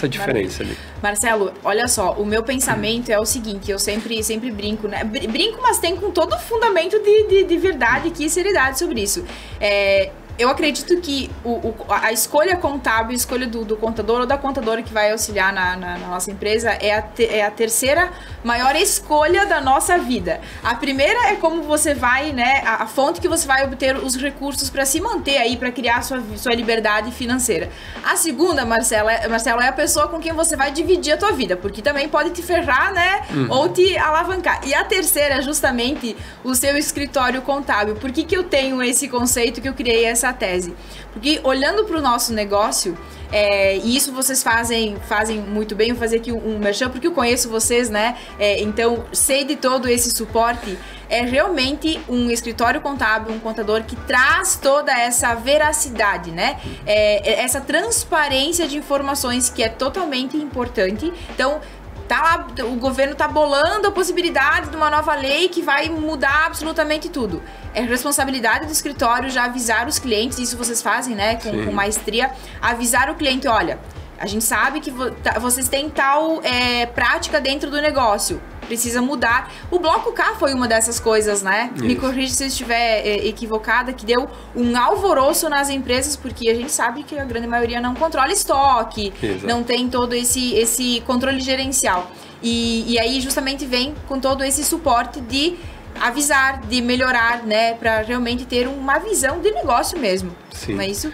diferença ali. Marcelo, olha só, o meu pensamento é o seguinte, eu sempre brinco, né? Brinco, mas tem com todo o fundamento de verdade e seriedade sobre isso. Eu acredito que a escolha contábil, a escolha do contador ou da contadora que vai auxiliar na nossa empresa é a terceira maior escolha da nossa vida. A primeira é como você vai, né, a fonte que você vai obter os recursos para se manter aí, para criar sua liberdade financeira. A segunda, Marcelo, é a pessoa com quem você vai dividir a tua vida, porque também pode te ferrar, né, ou te alavancar. E a terceira é justamente o seu escritório contábil. Por que eu tenho esse conceito, que eu criei essa tese? Porque olhando para o nosso negócio, e isso vocês fazem muito bem, eu vou fazer aqui um merchan, porque eu conheço vocês, né? Então, sei de todo esse suporte. É realmente um escritório contábil, um contador que traz toda essa veracidade, né? Essa transparência de informações que é totalmente importante. Então, tá lá, o governo tá bolando a possibilidade de uma nova lei que vai mudar absolutamente tudo. É responsabilidade do escritório já avisar os clientes, isso vocês fazem, né, com maestria, avisar o cliente, olha, a gente sabe que vocês têm tal prática dentro do negócio, precisa mudar. O Bloco K foi uma dessas coisas, né? Isso. Me corrija se eu estiver equivocada, que deu um alvoroço nas empresas, porque a gente sabe que a grande maioria não controla estoque, não tem todo esse controle gerencial. E aí justamente vem com todo esse suporte de avisar, de melhorar, né? Para realmente ter uma visão de negócio mesmo. Sim. Não é isso?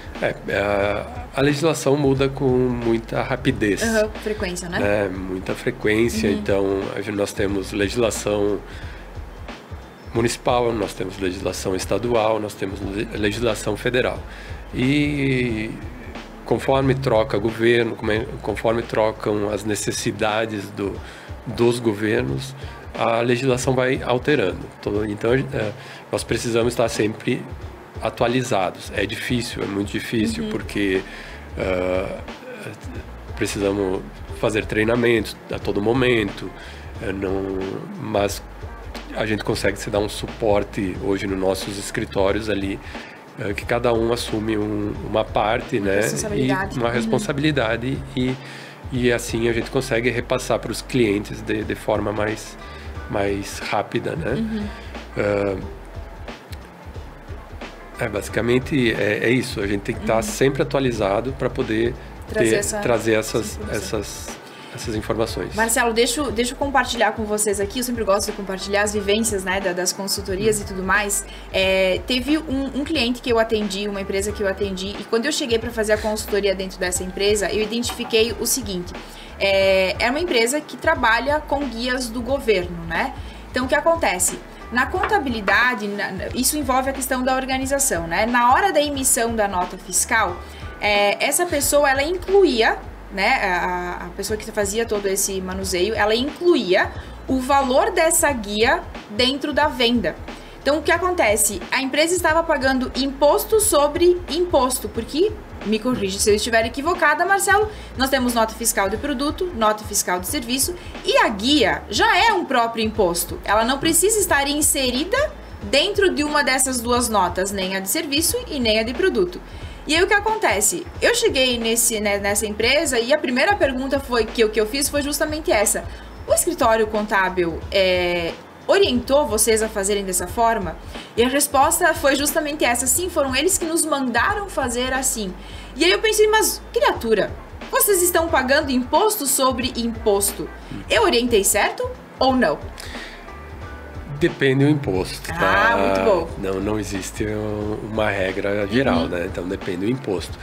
A legislação muda com muita rapidez. Frequência, né? Muita frequência. Então, nós temos legislação municipal, nós temos legislação estadual, nós temos legislação federal. E conforme troca governo, conforme trocam as necessidades dos governos, a legislação vai alterando. Então, nós precisamos estar sempre atualizados. É difícil, é muito difícil, porque precisamos fazer treinamentos a todo momento, mas a gente consegue se dar um suporte hoje nos nossos escritórios ali, que cada um assume uma parte, né? Responsabilidade. E uma responsabilidade, e assim a gente consegue repassar para os clientes de forma mais rápida, né? Basicamente é isso, a gente tem que estar sempre atualizado para poder trazer essas informações. Marcelo, deixa eu compartilhar com vocês aqui, eu sempre gosto de compartilhar as vivências, né, das consultorias e tudo mais. Teve um cliente que eu atendi, uma empresa que eu atendi, e quando eu cheguei para fazer a consultoria dentro dessa empresa, eu identifiquei o seguinte: é uma empresa que trabalha com guias do governo, né? Então, o que acontece? Na contabilidade, isso envolve a questão da organização, né? Na hora da emissão da nota fiscal, essa pessoa, ela incluía, né? A pessoa que fazia todo esse manuseio, ela incluía o valor dessa guia dentro da venda. Então, o que acontece? A empresa estava pagando imposto sobre imposto, porque, me corrija se eu estiver equivocada, Marcelo, nós temos nota fiscal de produto, nota fiscal de serviço, e a guia já é um próprio imposto. Ela não precisa estar inserida dentro de uma dessas duas notas, nem a de serviço e nem a de produto. E aí o que acontece? Eu cheguei nessa empresa e a primeira pergunta que eu fiz foi justamente essa: o escritório contábil orientou vocês a fazerem dessa forma? E a resposta foi justamente essa: sim, foram eles que nos mandaram fazer assim. E aí eu pensei, mas criatura, vocês estão pagando imposto sobre imposto. Eu orientei certo ou não? Depende do imposto, tá? Muito bom. Não existe uma regra geral, né? Então depende do imposto.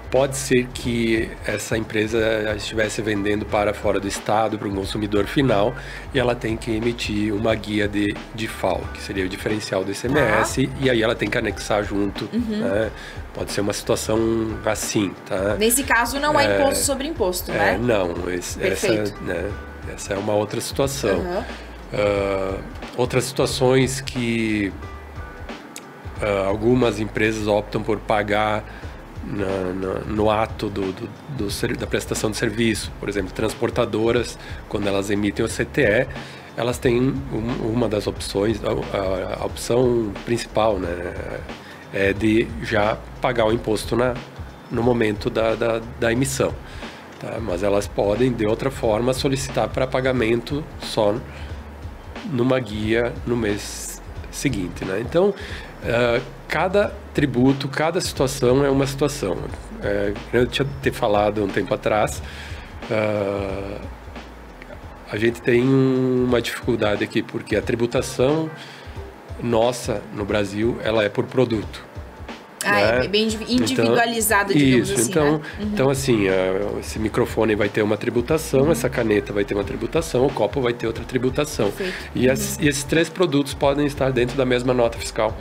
Pode ser que essa empresa estivesse vendendo para fora do estado, para um consumidor final, e ela tem que emitir uma guia de FAO, que seria o diferencial do ICMS, e aí ela tem que anexar junto, né? Pode ser uma situação assim, tá? Nesse caso não é imposto sobre imposto, né? Não, essa é uma outra situação. Outras situações que algumas empresas optam por pagar no ato da prestação de serviço. Por exemplo, transportadoras, quando elas emitem o CTE, elas têm uma das opções, a opção principal, né, é de já pagar o imposto no momento da emissão. Tá? Mas elas podem, de outra forma, solicitar para pagamento só numa guia no mês seguinte, né? Então, cada tributo, cada situação é uma situação. Eu tinha falado um tempo atrás, a gente tem uma dificuldade aqui, porque a tributação nossa no Brasil, ela é por produto. É bem individualizado, então, digamos isso, assim, então, né? Então, assim, esse microfone vai ter uma tributação, essa caneta vai ter uma tributação, o copo vai ter outra tributação. E esses 3 produtos podem estar dentro da mesma nota fiscal.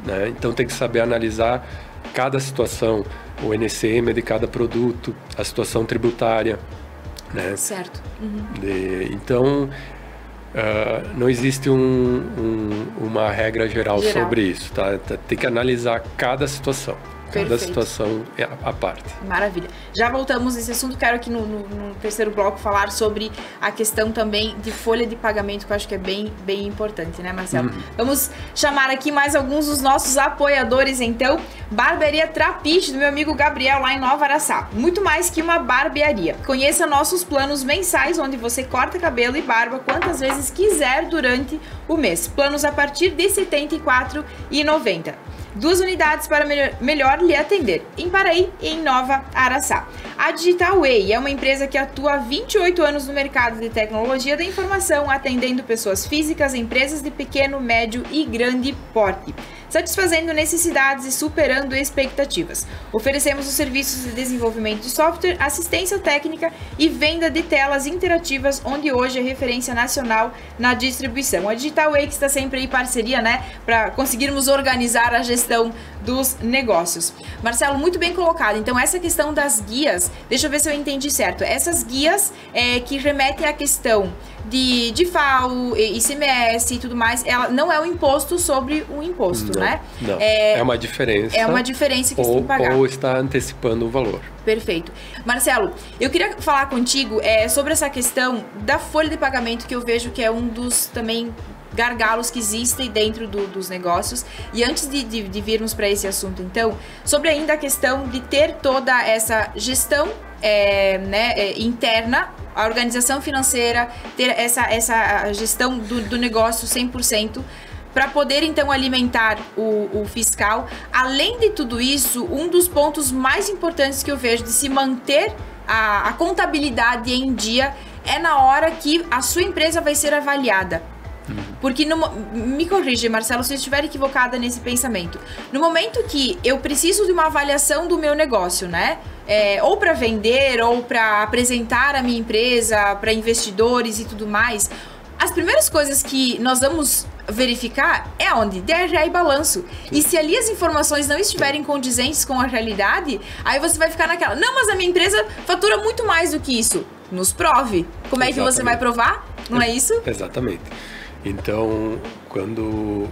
Né? Então, tem que saber analisar cada situação, o NCM de cada produto, a situação tributária. Né? Certo. Então... não existe uma regra geral sobre isso, tá? Tem que analisar cada situação. Cada situação é a parte. Maravilha. Já voltamos nesse assunto. Quero aqui no terceiro bloco falar sobre a questão também de folha de pagamento, que eu acho que é bem importante, né, Marcelo? Vamos chamar aqui mais alguns dos nossos apoiadores, então. Barbearia Trapiche, do meu amigo Gabriel, lá em Nova Araçá. Muito mais que uma barbearia. Conheça nossos planos mensais, onde você corta cabelo e barba quantas vezes quiser durante o mês. Planos a partir de R$ 74,90. 2 unidades para melhor lhe atender, em Paraí e em Nova Araçá. A Digital Way é uma empresa que atua há 28 anos no mercado de tecnologia da informação, atendendo pessoas físicas, empresas de pequeno, médio e grande porte, satisfazendo necessidades e superando expectativas. Oferecemos os serviços de desenvolvimento de software, assistência técnica e venda de telas interativas, onde hoje é referência nacional na distribuição. A Digital Way que está sempre em parceria, né, para conseguirmos organizar a gestão dos negócios. Marcelo, muito bem colocado. Então, essa questão das guias, deixa eu ver se eu entendi certo. Essas guias que remetem à questão de FAO, ICMS e tudo mais, ela não é um imposto sobre o imposto, né? Não, é uma diferença. É uma diferença que você tem que pagar. Ou está antecipando o valor. Perfeito. Marcelo, eu queria falar contigo sobre essa questão da folha de pagamento, que eu vejo que é um dos também gargalos que existem dentro dos negócios. E antes de virmos para esse assunto, então, sobre ainda a questão de ter toda essa gestão interna, a organização financeira, ter essa gestão do negócio 100%, para poder, então, alimentar o fiscal. Além de tudo isso, um dos pontos mais importantes que eu vejo de se manter a contabilidade em dia é na hora que a sua empresa vai ser avaliada. Porque, me corrija, Marcelo, se eu estiver equivocada nesse pensamento. No momento que eu preciso de uma avaliação do meu negócio, né? Ou para vender, ou para apresentar a minha empresa para investidores e tudo mais, as primeiras coisas que nós vamos verificar é onde? DRE e balanço. E se ali as informações não estiverem condizentes com a realidade, aí você vai ficar naquela, não, mas a minha empresa fatura muito mais do que isso. Nos prove. Como é que você vai provar? Não é isso? Exatamente. Então, quando...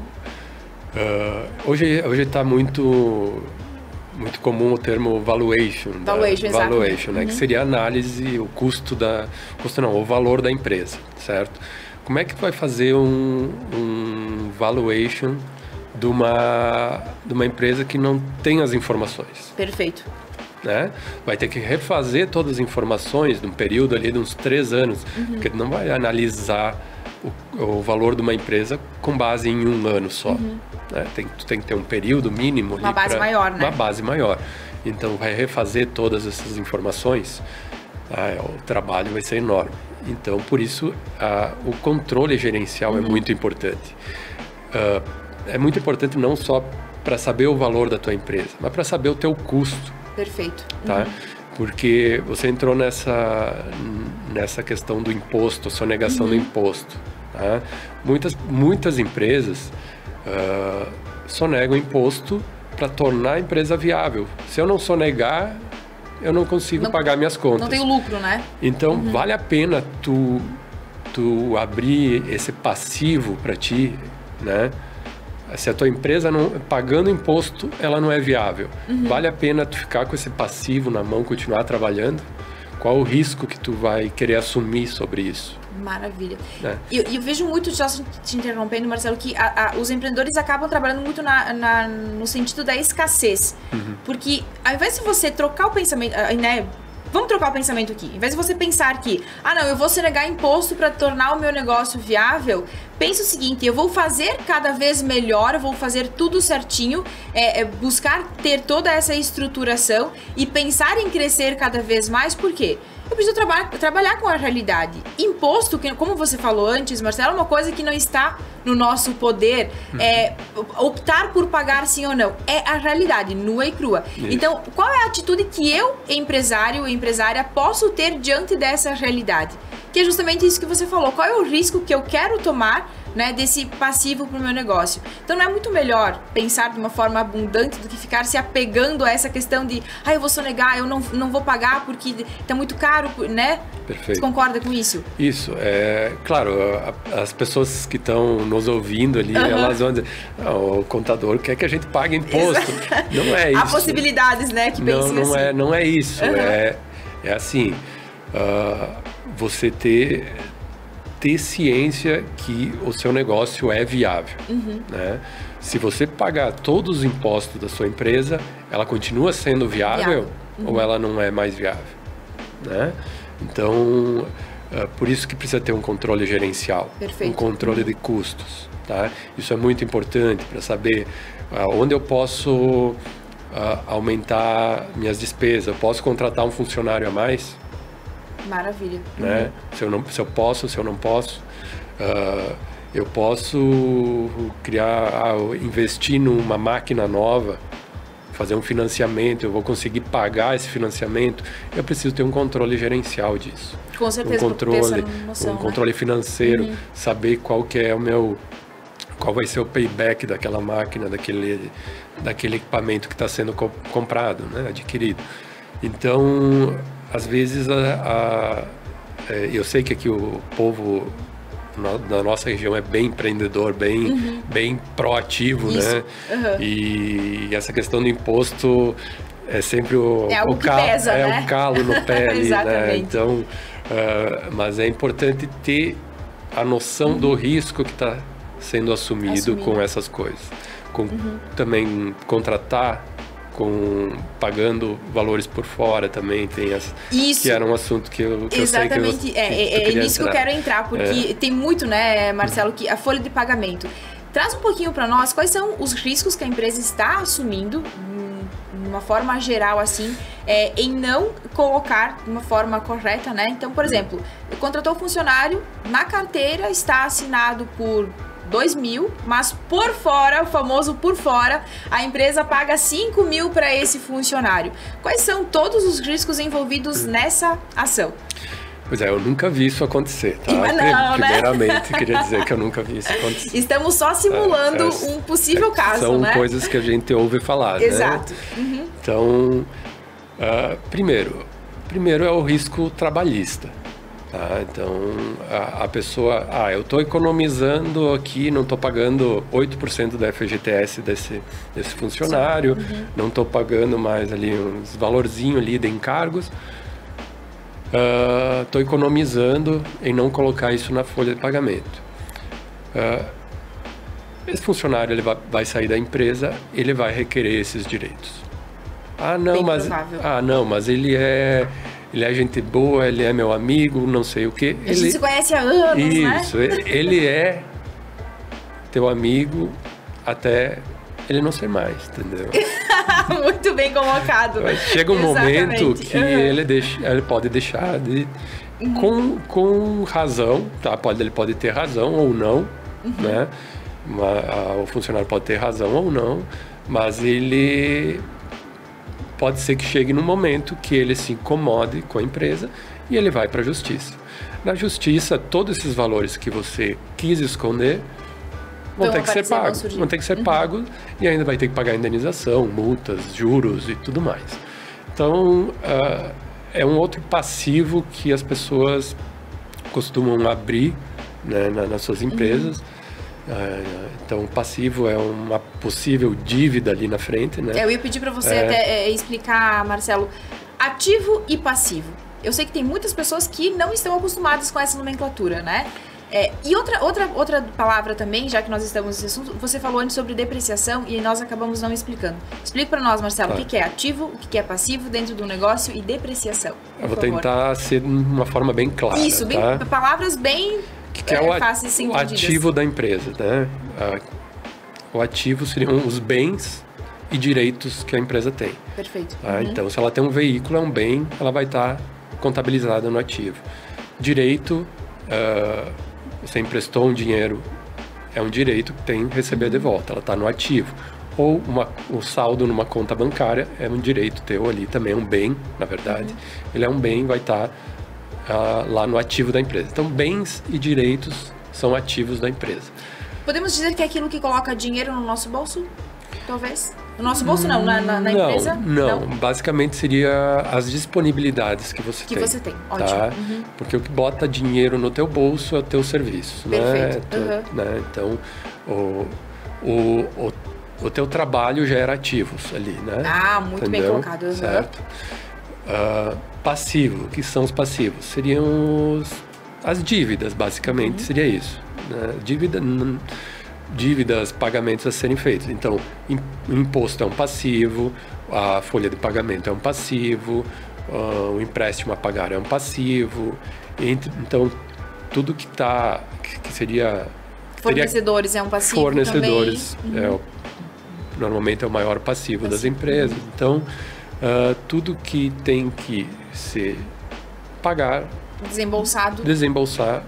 hoje está muito comum o termo valuation. Valuation, né? Que seria a análise, o custo o valor da empresa, certo? Como é que tu vai fazer um valuation de uma empresa que não tem as informações? Perfeito. Né? Vai ter que refazer todas as informações de um período ali de uns 3 anos, porque não vai analisar o valor de uma empresa com base em um ano só. Né? Tu tem que ter um período mínimo. Uma base maior, né? Uma base maior. Então, vai refazer todas essas informações, o trabalho vai ser enorme. Então, por isso, o controle gerencial é muito importante. É muito importante não só para saber o valor da tua empresa, mas para saber o teu custo. Perfeito. Tá? Porque você entrou nessa questão do imposto, sonegação do imposto. Tá? Muitas empresas sonegam imposto para tornar a empresa viável. Se eu não sonegar, eu não consigo pagar minhas contas. Não tem lucro, né? Então, vale a pena tu abrir esse passivo para ti, né? Se a tua empresa pagando imposto, ela não é viável. Vale a pena tu ficar com esse passivo na mão, continuar trabalhando? Qual o risco que tu vai querer assumir sobre isso? Maravilha. E eu vejo muito, só te interrompendo, Marcelo, que os empreendedores acabam trabalhando muito no sentido da escassez. Porque ao invés de você trocar o pensamento, né? Vamos trocar o pensamento aqui. Ao invés de você pensar que, não, eu vou sonegar imposto para tornar o meu negócio viável, pense o seguinte, eu vou fazer cada vez melhor, eu vou fazer tudo certinho, buscar ter toda essa estruturação e pensar em crescer cada vez mais, por quê? Eu preciso trabalhar com a realidade. Imposto, que, como você falou antes, Marcelo, é uma coisa que não está no nosso poder. Optar por pagar sim ou não. É a realidade, nua e crua. Isso. Então, qual é a atitude que eu, empresário ou empresária, posso ter diante dessa realidade? Que é justamente isso que você falou. Qual é o risco que eu quero tomar, né, desse passivo para o meu negócio? Então, não é muito melhor pensar de uma forma abundante do que ficar se apegando a essa questão de eu vou sonegar, eu não vou pagar porque está muito caro, né? Perfeito. Você concorda com isso? Isso. Claro, as pessoas que estão nos ouvindo ali, elas vão dizer, o contador quer que a gente pague imposto. Não é isso. Há possibilidades, né, que pensem assim. Não é isso. É assim, você ter ciência que o seu negócio é viável. Né? Se você pagar todos os impostos da sua empresa, ela continua sendo viável ou ela não é mais viável? Né? Então, por isso que precisa ter um controle gerencial, um controle de custos. Tá? Isso é muito importante para saber onde eu posso aumentar minhas despesas. Eu posso contratar um funcionário a mais? Maravilha. Né? Se eu posso, se eu não posso. Eu posso investir numa máquina nova, fazer um financiamento, eu vou conseguir pagar esse financiamento. Eu preciso ter um controle gerencial disso. Com certeza, um controle financeiro, saber qual vai ser o payback daquela máquina, daquele equipamento que está sendo comprado, né? Adquirido. Então, às vezes, eu sei que aqui o povo na nossa região é bem empreendedor, bem proativo, isso. Né? E essa questão do imposto é sempre o pesa, né? o calo no pé ali, Exatamente. Né? Então, mas é importante ter a noção do risco que está sendo assumido com essas coisas. Também contratar, pagando valores por fora também, tem isso. Que era um assunto que eu exatamente. sei que é nisso que eu quero entrar, porque tem muito, né, Marcelo, que a folha de pagamento. Traz um pouquinho para nós quais são os riscos que a empresa está assumindo, de uma forma geral, assim, em não colocar de uma forma correta, né? Então, por exemplo, contratou um funcionário, na carteira está assinado por 2.000, mas por fora, o famoso por fora, a empresa paga 5.000 para esse funcionário. Quais são todos os riscos envolvidos nessa ação? Pois eu nunca vi isso acontecer, tá? Primeiramente, queria dizer que eu nunca vi isso acontecer. Estamos só simulando um possível caso, são né? São coisas que a gente ouve falar, Exato. Né? Então, primeiro é o risco trabalhista. Tá? Então, a pessoa, eu estou economizando aqui, não estou pagando 8% da FGTS desse funcionário, não estou pagando mais ali uns valorzinhos ali de encargos, estou economizando em não colocar isso na folha de pagamento. Esse funcionário ele vai sair da empresa, ele vai requerer esses direitos. Mas ele é gente boa, ele é meu amigo, não sei o quê. A gente se conhece há anos, isso, né? Ele é teu amigo até ele não ser mais, entendeu? Muito bem colocado. Chega um momento que ele pode deixar com razão, tá? Ele pode ter razão ou não, né? O funcionário pode ter razão ou não, mas ele pode ser que chegue num momento que ele se incomode com a empresa e ele vai para a justiça. Na justiça, todos esses valores que você quis esconder vão ter que ser pagos. Vão ter que ser pagos e ainda vai ter que pagar indenização, multas, juros e tudo mais. Então, é um outro passivo que as pessoas costumam abrir, né, nas suas empresas. Então, passivo é uma possível dívida ali na frente, né? Eu ia pedir para você até explicar, Marcelo, ativo e passivo. Eu sei que tem muitas pessoas que não estão acostumadas com essa nomenclatura, né? E outra palavra também, já que nós estamos nesse assunto, você falou antes sobre depreciação e nós acabamos não explicando. Explica para nós, Marcelo, o que é ativo, o que é passivo dentro do negócio e depreciação. Eu vou tentar ser de uma forma bem clara. Isso, tá? Palavras bem que é o ativo da empresa, né? O ativo seriam os bens e direitos que a empresa tem. Perfeito. Então, se ela tem um veículo, é um bem, ela vai estar contabilizada no ativo. Direito, você emprestou um dinheiro, é um direito que tem que receber de volta, ela está no ativo. Ou o saldo numa conta bancária é um direito teu ali, também é um bem, na verdade. Ele é um bem, vai estar lá no ativo da empresa. Então, bens e direitos são ativos da empresa. Podemos dizer que é aquilo que coloca dinheiro no nosso bolso? Talvez? No nosso bolso não, na empresa? Não, basicamente seria as disponibilidades que você tem. Que você tem, ótimo. Tá? Porque o que bota dinheiro no teu bolso é o teu serviço. Perfeito. Né? Então, o teu trabalho gera ativos ali, né? Muito bem colocado. Certo. Passivo, o que são os passivos? Seriam as dívidas, basicamente, seria isso. Né? Dívidas, pagamentos a serem feitos. Então, o imposto é um passivo, a folha de pagamento é um passivo, o empréstimo a pagar é um passivo. Então, tudo que seria... Fornecedores é um passivo Fornecedores também. Normalmente é o maior passivo das empresas. Então, tudo que tem que ser desembolsar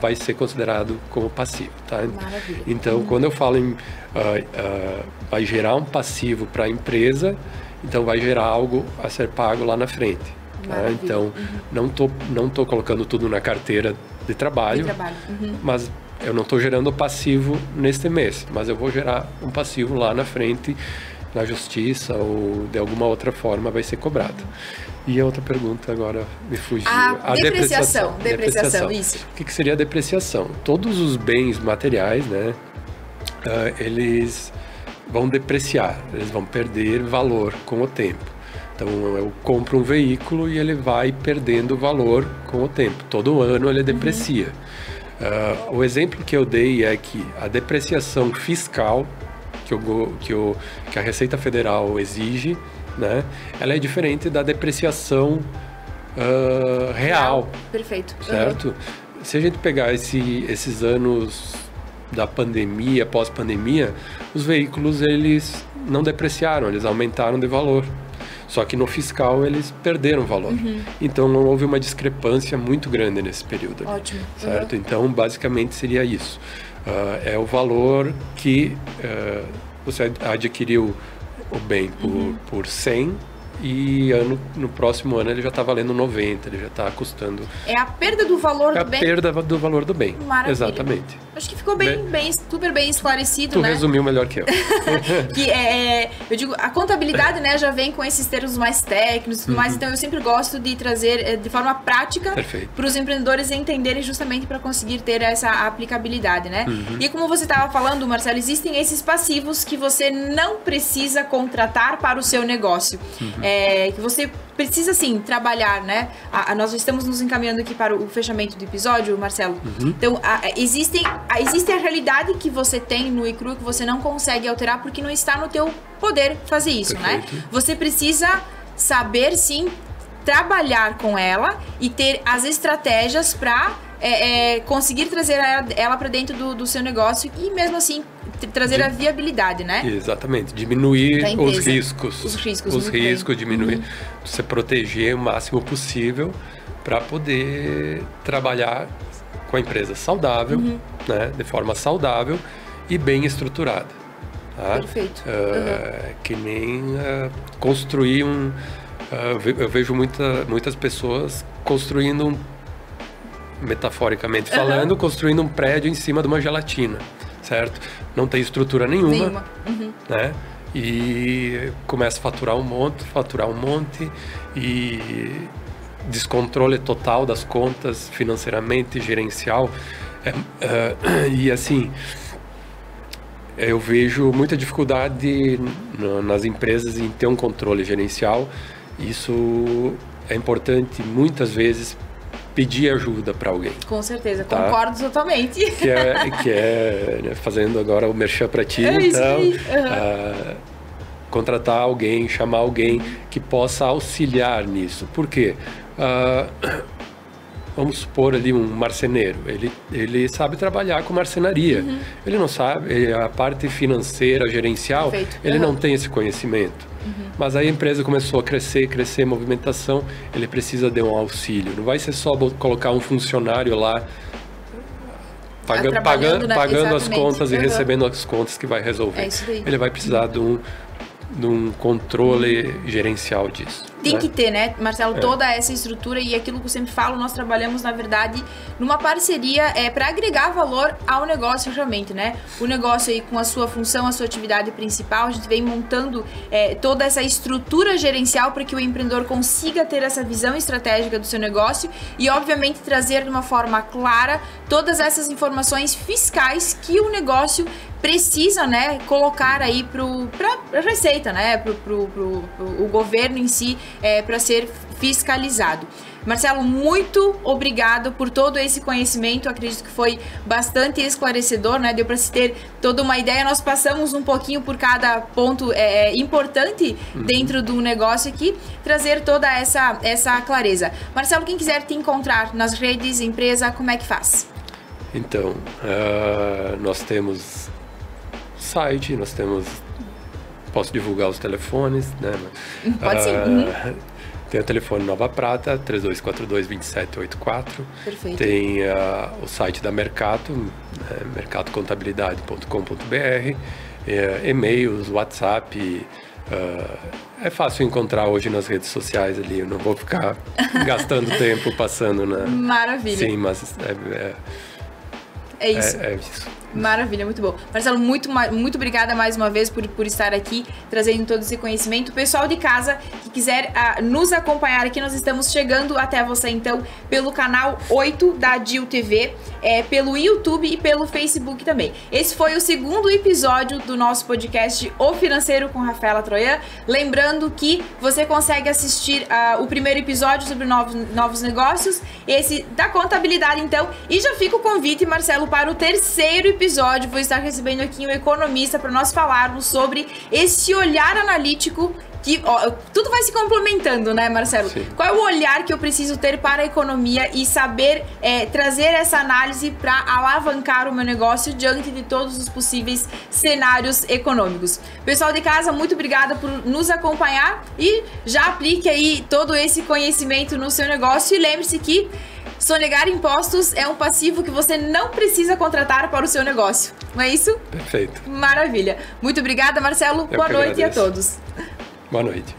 vai ser considerado como passivo, tá? Maravilha. Então, quando eu falo em vai gerar um passivo para a empresa, então vai gerar algo a ser pago lá na frente. Tá? Então, não tô colocando tudo na carteira de trabalho. Mas eu não estou gerando passivo neste mês, mas eu vou gerar um passivo lá na frente, na justiça ou de alguma outra forma vai ser cobrado. E a outra pergunta agora me fugiu. A depreciação, isso. O que seria a depreciação? Todos os bens materiais, né, eles vão depreciar, eles vão perder valor com o tempo. Então, eu compro um veículo e ele vai perdendo valor com o tempo. Todo ano ele deprecia. O exemplo que eu dei é que a depreciação fiscal que a Receita Federal exige, né, ela é diferente da depreciação real. Perfeito. Certo? Se a gente pegar esses anos da pandemia, pós-pandemia, os veículos eles não depreciaram, eles aumentaram de valor. Só que no fiscal eles perderam valor. Então não houve uma discrepância muito grande nesse período. Ótimo. Certo? Então basicamente seria isso. É o valor que você adquiriu o bem por 100 e no próximo ano ele já está valendo 90, ele já está custando... É a perda do valor do bem? É a perda do valor do bem. Maravilha. Exatamente. Acho que ficou super bem esclarecido, tu né? Tu resumiu melhor que eu. Que eu digo, a contabilidade, né, já vem com esses termos mais técnicos e tudo mais, então eu sempre gosto de trazer de forma prática para os empreendedores entenderem justamente para conseguir ter essa aplicabilidade, né? E como você estava falando, Marcelo, existem esses passivos que você não precisa contratar para o seu negócio. Que você precisa, sim, trabalhar, né? Nós estamos nos encaminhando aqui para o fechamento do episódio, Marcelo. Então, existe a realidade que você tem no iCru que você não consegue alterar porque não está no teu poder fazer isso, né? Você precisa saber, sim, trabalhar com ela e ter as estratégias para conseguir trazer ela para dentro do seu negócio e mesmo assim trazer a viabilidade, né? Exatamente, diminuir os riscos. Os riscos, diminuir, você proteger o máximo possível para poder trabalhar com a empresa saudável, né, de forma saudável e bem estruturada. Tá? Perfeito. Que nem construir eu vejo muitas pessoas construindo metaforicamente falando, construindo um prédio em cima de uma gelatina, certo? Não tem estrutura nenhuma. Né? E começa a faturar um monte e descontrole total das contas financeiramente, gerencial. E assim, eu vejo muita dificuldade nas empresas em ter um controle gerencial. Isso é importante muitas vezes pedir ajuda para alguém. Com certeza, tá? Concordo totalmente. Que é né, fazendo agora o merchan para ti, então, contratar alguém, chamar alguém que possa auxiliar nisso. Por quê? Vamos supor ali um marceneiro, ele sabe trabalhar com marcenaria, ele não sabe, a parte financeira, gerencial, ele não tem esse conhecimento. Mas aí a empresa começou a crescer, movimentação, ele precisa de um auxílio. Não vai ser só colocar um funcionário lá pagando as contas e recebendo as contas que vai resolver. Ele vai precisar de um controle gerencial disso. Tem que ter, né, Marcelo, toda essa estrutura e aquilo que eu sempre falo, nós trabalhamos, na verdade, numa parceria para agregar valor ao negócio realmente, né? O negócio aí com a sua função, a sua atividade principal, a gente vem montando toda essa estrutura gerencial para que o empreendedor consiga ter essa visão estratégica do seu negócio e, obviamente, trazer de uma forma clara todas essas informações fiscais que o negócio precisa, né, colocar aí para a receita, né, o governo em si, para ser fiscalizado. Marcelo, muito obrigado por todo esse conhecimento, acredito que foi bastante esclarecedor, né? Deu para se ter toda uma ideia, nós passamos um pouquinho por cada ponto importante dentro do negócio aqui, trazer toda essa clareza. Marcelo, quem quiser te encontrar nas redes, empresa, como é que faz? Então, nós temos site, posso divulgar os telefones, né? Pode sim. Tem o telefone Nova Prata, 3242-2784. Perfeito. Tem o site da Mercato, mercatocontabilidade.com.br, e-mails, WhatsApp. É fácil encontrar hoje nas redes sociais ali, eu não vou ficar gastando tempo passando na... Maravilha. Sim, mas é isso. É isso. Maravilha, muito bom. Marcelo, muito obrigada mais uma vez por estar aqui, trazendo todo esse conhecimento. O pessoal de casa que quiser nos acompanhar aqui, nós estamos chegando até você, então, pelo canal 8 da DIL TV, pelo YouTube e pelo Facebook também. Esse foi o segundo episódio do nosso podcast O Financeiro com Rafaela Troian. Lembrando que você consegue assistir o primeiro episódio sobre novos negócios, esse da contabilidade, então, e já fica o convite, Marcelo, para o terceiro episódio. Vou estar recebendo aqui um economista para nós falarmos sobre esse olhar analítico que tudo vai se complementando, né, Marcelo? Sim. Qual é o olhar que eu preciso ter para a economia e saber trazer essa análise para alavancar o meu negócio diante de todos os possíveis cenários econômicos. Pessoal de casa, muito obrigada por nos acompanhar e já aplique aí todo esse conhecimento no seu negócio e lembre-se que sonegar impostos é um passivo que você não precisa contratar para o seu negócio. Não é isso? Perfeito. Maravilha. Muito obrigada, Marcelo. Boa noite a todos. Boa noite.